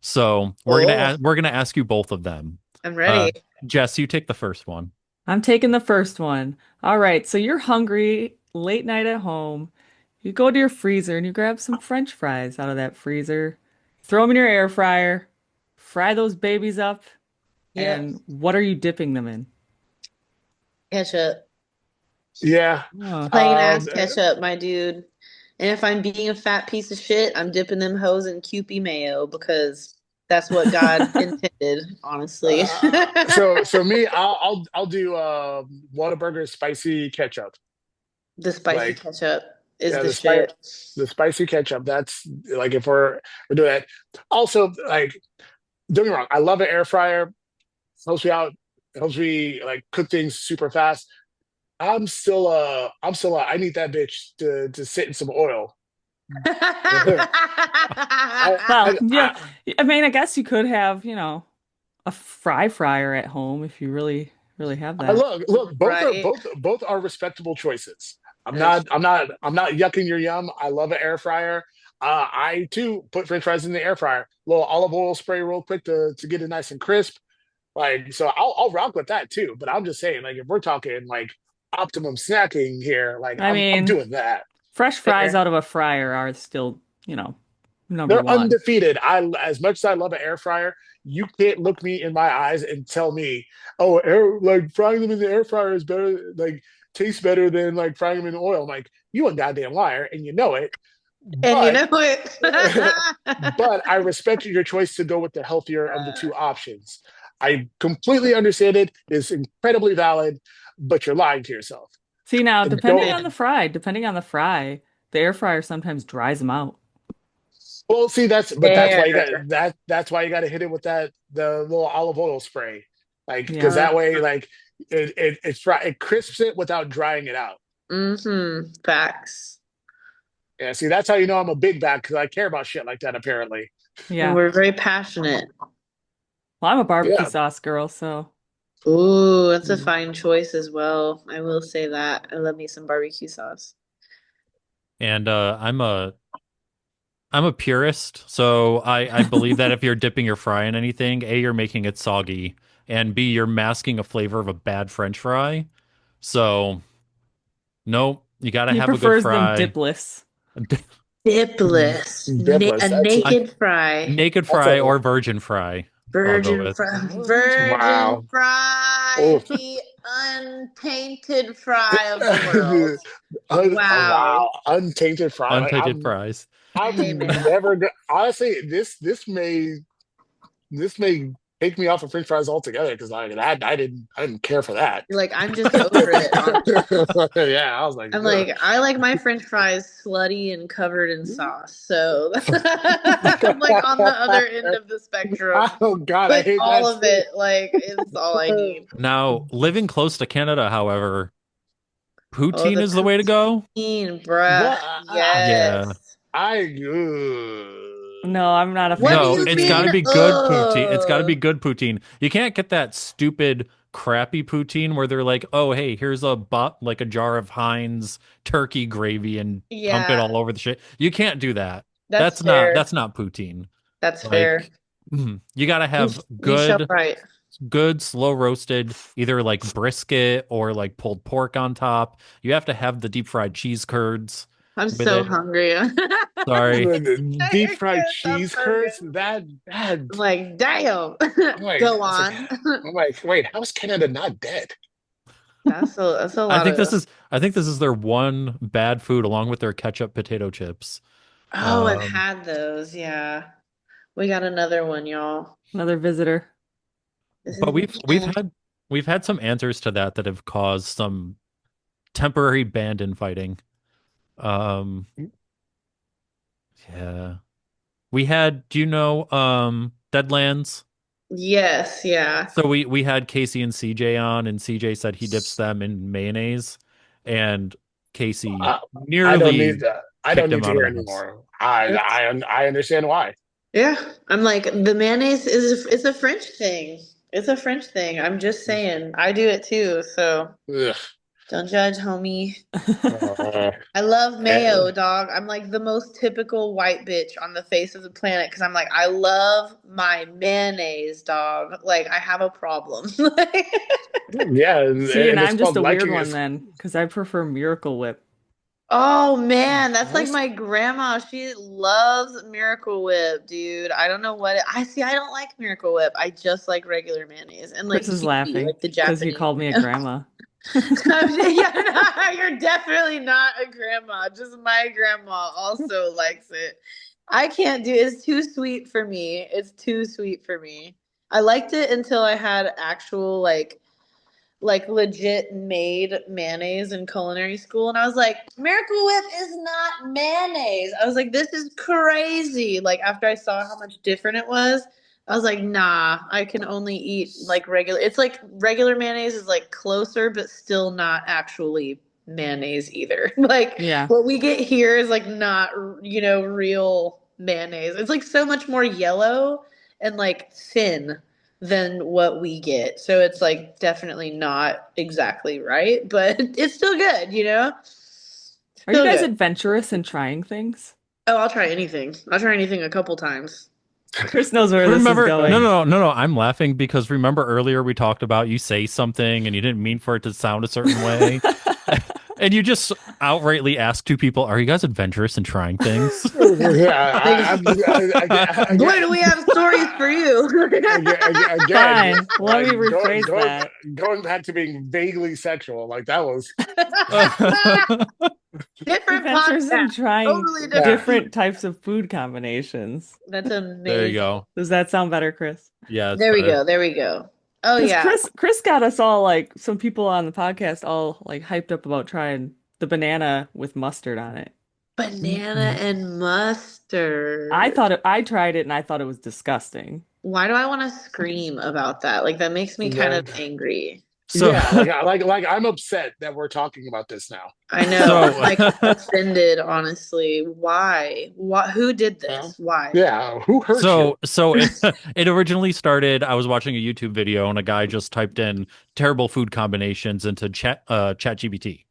So Oh, we're gonna ask you both of them. I'm Uh, ready. Jess, you take the first one. I'm taking the first one. All right, so you're hungry, late night at home. You go to your freezer and you grab some French fries out of that freezer, throw them in your air fryer, fry those babies up, Yep. and what are you dipping them in? Ketchup. Yeah. Oh, Plain Um, ass ketchup, my dude. And if I'm being a fat piece of shit, I'm dipping them hoes in Kewpie mayo because that's what God intended, honestly. So me, I'll do Whataburger spicy ketchup. The spicy Like ketchup is yeah, the shit. the spicy ketchup. That's like if we're doing that. Also, like don't get me wrong, I love an air fryer. Helps me out. Helps me like cook things super fast. I need that bitch to sit in some oil. I, Well, I, yeah. I, I mean, I guess you could have, a fry fryer at home if you really, really have I that. look. Right. Both are respectable choices. That's I'm not yucking your yum. I love an air fryer. I too put French fries in the air fryer. Little olive oil spray real quick to get it nice and crisp. Like so, I'll rock with that too. But I'm just saying, like if we're talking like optimum snacking here, like I I'm mean, doing that. fresh fries fair. out of a fryer are still, number They're one. undefeated. I as much as I love an air fryer, you can't look me in my eyes and tell me, oh, like frying them in the air fryer is better, like tastes better than like frying them in oil. I'm like, you a goddamn liar, and you know it. And you But know it. but I respect your choice to go with the healthier of the two options. I completely understand it. It's incredibly valid, but you're lying to yourself. See now, And don't depending on the fry, the air fryer sometimes dries them out. well see that's why you got Fair. that's why you got to hit it with that the little olive oil spray, like because Yeah. that way like it crisps it without drying it out. Mm-hmm. Facts. Yeah, see that's how you know I'm a big bag because I care about shit like that apparently. And Yeah. we're very passionate. Well, I'm a barbecue Yeah. sauce girl, so Ooh, that's a fine choice as well. I will say that. I love me some barbecue sauce. And I'm a purist, so I believe that if you're dipping your fry in anything, A, you're making it soggy, and B, you're masking a flavor of a bad French fry. So, nope, you gotta he have a good prefers them fry. dipless. Dipless. A Dipless. I naked fry. naked That's fry a or virgin fry, I'll go with. Virgin wow. fry. Oh. The untainted fry of the world. Oh, Wow. wow, untainted fry. Like Untainted fries. Hey I'm man. never honestly this may take me off of French fries altogether because I didn't care for that. Like I'm just over it, honestly. Yeah, I was like, I'm ugh. like, I like my French fries slutty and covered in sauce. So I'm like on the other end of the spectrum. Oh God, I But hate all that of too. it, like, is all I need. Now, living close to Canada, however, Oh, poutine the is the way to go. poutine, bruh. But Yeah. Yes. I No, I'm not a What fan do of No, you it's got mean? to poutine. be good poutine. It's got to be good poutine. You can't get that stupid, crappy poutine where they're like, "Oh, hey, here's like a jar of Heinz turkey gravy and pump it Yeah, all over the shit." You can't do that. that's fair. That's not poutine. That's fair. Like, you got to have You shall right. good slow roasted, either like brisket or like pulled pork on top. You have to have the deep fried cheese curds I'm with so it. hungry. Sorry. deep fried I'm cheese so good. curds. That I'm like, damn. I'm like, Go it's like, on. I'm like, wait, how is Canada not dead? That's a lot of. I think this is their one bad food along with their ketchup potato chips. Oh, I've Um, had those. Yeah. We got another one, y'all. Another visitor. This but is we've had some answers to that have caused some temporary band infighting. Um, yeah. We had, do you know Deadlands? yes, yeah. So we had Casey and CJ on, and CJ said he dips them in mayonnaise, and Casey I, I don't need nearly that. I don't kicked him need to out of hear the house. anymore. I understand why. Yeah. I'm like, the mayonnaise is it's a French thing. It's a French thing. I'm just saying. I do it too, so Ugh. don't judge, homie. Uh, I love eh. mayo, dog. I'm like the most typical white bitch on the face of the planet because I'm like, I love my mayonnaise, dog. Like, I have a problem. Yeah, See, and and it's I'm just called a weird liking one it. then, because I prefer Miracle Whip. Oh man, that's like Honest- my grandma. She loves Miracle Whip, dude. I don't know what I see. I don't like Miracle Whip. I just like regular mayonnaise and like Chris is Kewpie, laughing like the because you Japanese called me a mayo. grandma. Yeah, you're definitely definitely not a grandma. Just my grandma also likes it. I can't do it's too sweet for me. It's too sweet for me. I liked it until I had actual like legit made mayonnaise in culinary school and I was like, Miracle Whip is not mayonnaise. I was like, this is crazy. Like after I saw how much different it was, I was like, nah, I can only eat like regular. It's like regular mayonnaise is like closer but still not actually mayonnaise either. Like Yeah. what we get here is like not, real mayonnaise. It's like so much more yellow and like thin than what we get. So it's like definitely not exactly right, but it's still good, Are you Still guys good. adventurous in trying things? Oh, I'll try anything. I'll try anything a couple times. Chris knows where this is Remember, no, going. no, no, no, no. I'm laughing because remember earlier we talked about you say something and you didn't mean for it to sound a certain way. And you just outrightly ask two people, "Are you guys adventurous in trying things?" Yeah, Like, boy, do we have stories for you. again, Fine. Let like me rephrase that. going back to being vaguely sexual, like that was Different Adventures in podcast. trying Totally yeah. different. different types of food combinations. That's There you amazing. go. Does that sound better, Chris? Yeah, it's There we better. go. There we go. Oh Because yeah. Chris got us all like some people on the podcast all like hyped up about trying the banana with mustard on it. Banana and mustard. I tried it and I thought it was disgusting. Why do I want to scream about that? Like that makes me kind Yeah, of angry. So, yeah, like I'm upset that we're talking about this now. I know. I'm so, like offended, honestly. Why? What? Who did Yeah, this? Why? yeah, who hurt you? so it originally started. I was watching a YouTube video and a guy just typed in terrible food combinations into Chat GPT.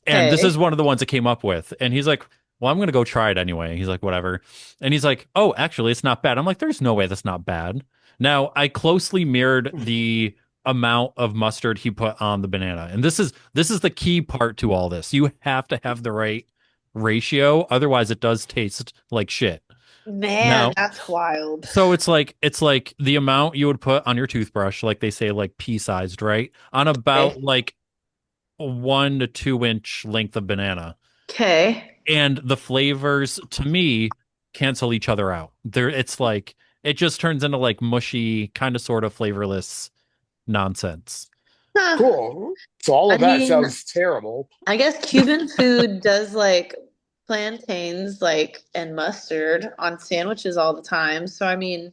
And this is Okay. one of the ones that came up with. And he's like, well, I'm going to go try it anyway. He's like, whatever. And he's like, oh, actually, it's not bad. I'm like, there's no way that's not bad. Now, I closely mirrored the amount of mustard he put on the banana. And this is the key part to all this. You have to have the right ratio. Otherwise, it does taste like shit. Man, Now, that's wild. so it's like the amount you would put on your toothbrush, like they say, like pea-sized, right? On Okay. about like a 1 to 2 inch length of banana, Okay. and the flavors to me cancel each other out. It's like it just turns into like mushy, kind of sort of flavorless nonsense. Huh. Cool. So all I of that mean, sounds terrible. I guess Cuban food does like plantains like and mustard on sandwiches all the time. So I mean,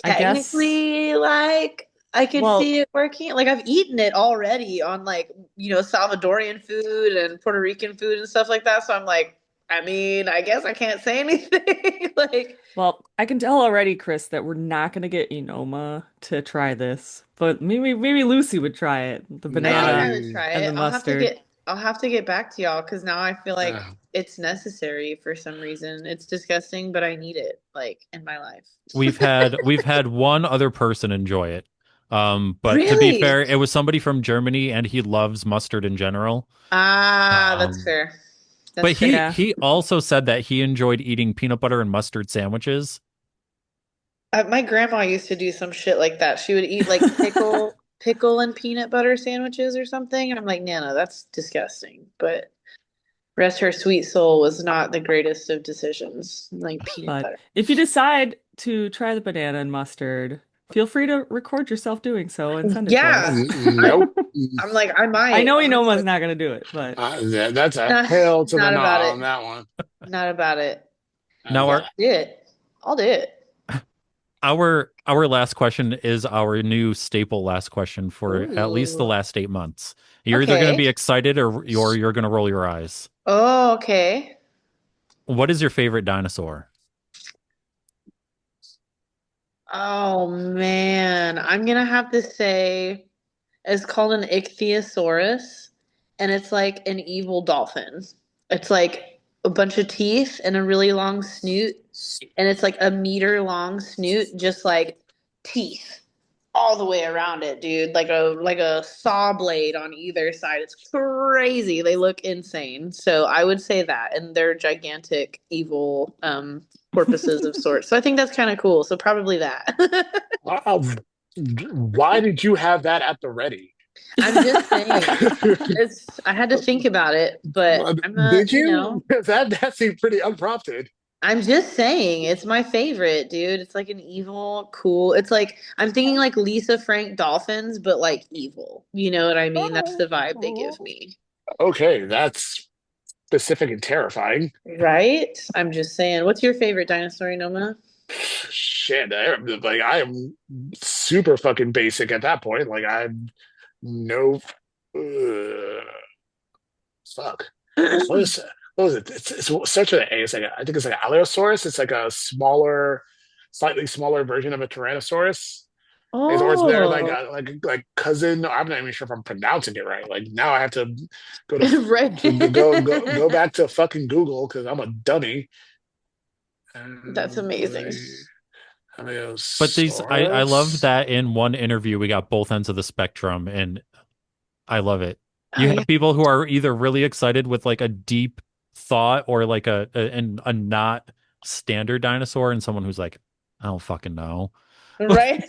I guess, technically like I could well, see it working. Like I've eaten it already on like, Salvadorian food and Puerto Rican food and stuff like that. So I'm like, I mean, I guess I can't say anything. Like, I can tell already, Chris, that we're not gonna get Enoma to try this, but maybe Lucy would try it, the I think banana I would I try and it. the mustard. I'll have to get back to y'all because now I feel like uh, it's necessary for some reason. It's disgusting, but I need it like in my life. We've had one other person enjoy it. But to be Really? fair, it was somebody from Germany and he loves mustard in general. Ah, that's Um, fair. but That's he fair. Yeah. he also said that he enjoyed eating peanut butter and mustard sandwiches. My grandma used to do some shit like that. She would eat like pickle and peanut butter sandwiches or something, and I'm like, Nana, that's disgusting. But rest her sweet soul was not the greatest of decisions, like peanut But butter. if you decide to try the banana and mustard, feel free to record yourself doing so and send it to Yeah, us. I nope. I'm like I I might know honestly. Enoma's not gonna do it, but That's a Nah, hell to the not no about it. on that one. Not about it. Now Okay. our Do it. I'll do it. our last question is our new staple last question for at least the Ooh. last 8 months. You're either going to Okay. be excited or you're going to roll your eyes. Oh, okay. What is your favorite dinosaur? Oh man, I'm gonna have to say it's called an ichthyosaurus, and it's like an evil dolphin. It's like a bunch of teeth and a really long snoot, and it's like a meter long snoot, just like teeth all the way around it, dude. Like a saw blade on either side. It's crazy. They look insane. So I would say that, and they're gigantic, evil porpoises of sorts. So I think that's kind of cool. So probably that. Why did you have that at the ready? I'm just saying. I had to think about it, but I'm a, Did you? That seemed pretty unprompted. I'm just saying, it's my favorite, dude. It's like an evil, cool. It's like I'm thinking like Lisa Frank Dolphins, but like evil. You know what I mean? That's the vibe they give me. Okay, that's specific and terrifying. Right? I'm just saying. What's your favorite dinosaur, Noma? Shit, like I am super fucking basic at that point. Like I'm no fuck. What is what was it? It's starts with an A. It's like I think it's like an Allosaurus. It's like a smaller, slightly smaller version of a Tyrannosaurus. Is or is there like Oh, like cousin? I'm not even sure if I'm pronouncing it right. Like now I have to go to right. go back to fucking Google because I'm a dummy. That's amazing. But I love Allosaurus. that in one interview we got both ends of the spectrum, and I love it. Oh You yeah. have people who are either really excited with like a deep thought or like a not standard dinosaur, and someone who's like, I don't fucking know. Right.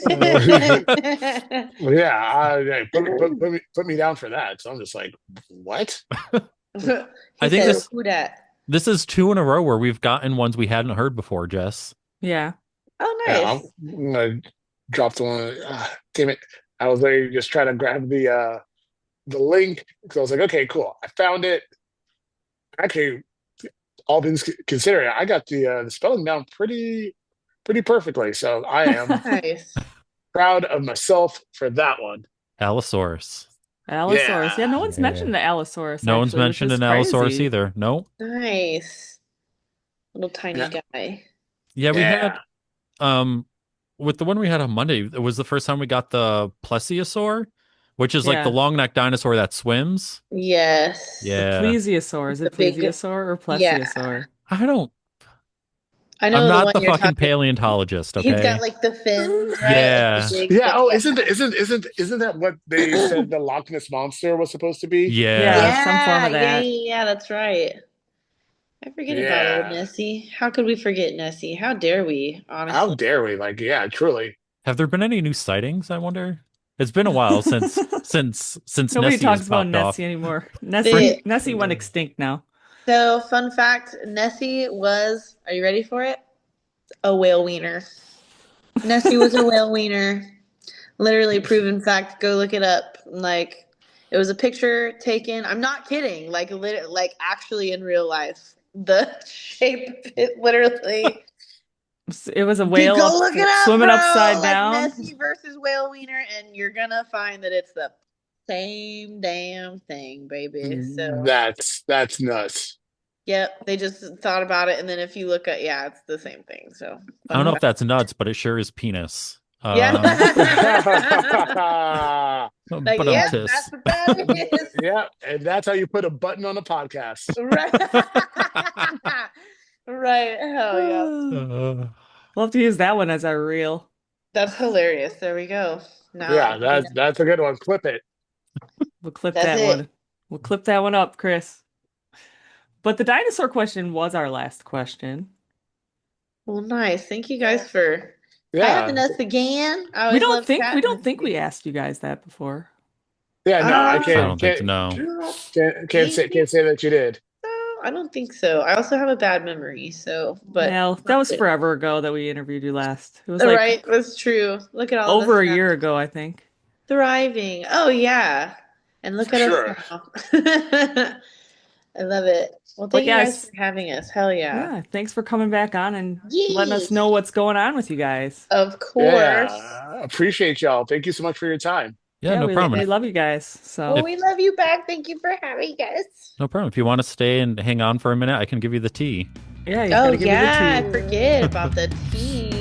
Yeah, yeah, put me down for that. So I'm just like, what? I He think said, this "Who dat?" this is two in a row where we've gotten ones we hadn't heard before, Jess. Yeah. Oh, Yeah, nice. I'm gonna drop the one. Damn it! I was like just trying to grab the link because I was like, okay, cool. I found it. Actually, all things considering, I got the spelling down pretty perfectly. So I am Nice. proud of myself for that one. Allosaurus. Allosaurus. Yeah, no Yeah. one's Yeah. mentioned the Allosaurus No one's actually, which mentioned is an Allosaurus crazy. either. No. Nice. Little tiny Yeah. guy. Yeah, we had Yeah. um with the one we had on Monday, it was the first time we got the plesiosaur, which is like the Yeah. long neck dinosaur that swims. Yes. The Yeah. plesiosaur. Is The it big, plesiosaur or yeah. plesiosaur? I don't I I'm know the not one the you're fucking talking. paleontologist, He's got okay? like the fins, right? Like the Yeah. big Yeah. fin. Oh, Yeah. isn't that what they said the Loch Ness monster was supposed to be? Yeah, Yeah. some form Yeah, of yeah, that. yeah, yeah, that's right. I forget about old Yeah. Nessie. How could we forget Nessie? How dare we, How honestly? dare we? Like, yeah, truly. Have there been any new sightings, I wonder? It's been a while since Nobody Nessie has talks about popped Nessie off. anymore. The Nessie went extinct now. so fun fact, Nessie was, are you ready for it? A whale wiener. Nessie was a whale wiener. Literally proven fact. Go look it up. Like it was a picture taken. I'm not kidding. Like actually in real life, the shape of it literally. It was a You whale go up look it up, swimming bro. upside Like down. Nessie versus whale wiener, and you're gonna find that it's the same damn thing, baby. So, That's nuts. yep, they just thought about it, and then if you look at, yeah, it's the same thing. So, I don't fun know if fact. that's nuts, but it sure is penis. Yeah. Like, But yep, that's tis. what that is. Yeah, and that's how you put a button on a podcast. Right. Right. Hell yeah. Uh, We'll have to use that one as our reel. That's hilarious. There we go. Now Yeah, everybody knows. that's a good one. Clip it. We'll clip That's that it. one. We'll clip that one up, Chris. But the dinosaur question was our last question. Well, nice. Thank you guys for having Yeah. us again. I We always don't love think we chatting don't with think you. we asked you guys that before. Yeah, no, I I Uh, don't think so. No. can't say that you did. I don't think so. I also have a bad memory, so but Well, that that's was it. forever ago that we interviewed you last. It was like Right, that's true. Look at all of us over a now. year ago, I think. Thriving. Oh yeah. And look For at us sure. now. I love it. Well, But thank you guys for yes, having us. Hell yeah. yeah, thanks for coming back on and letting us know Yes. what's going on with you guys. Of course. Yeah. Appreciate y'all. Thank you so much for your time. Yeah, Yeah, no we problem. love you guys. Well, So, If we love you back. Thank you for having us. no problem. If you want to stay and hang on for a minute, I can give you the tea. yeah, he's got Oh to give you the yeah, tea. I forget about the tea.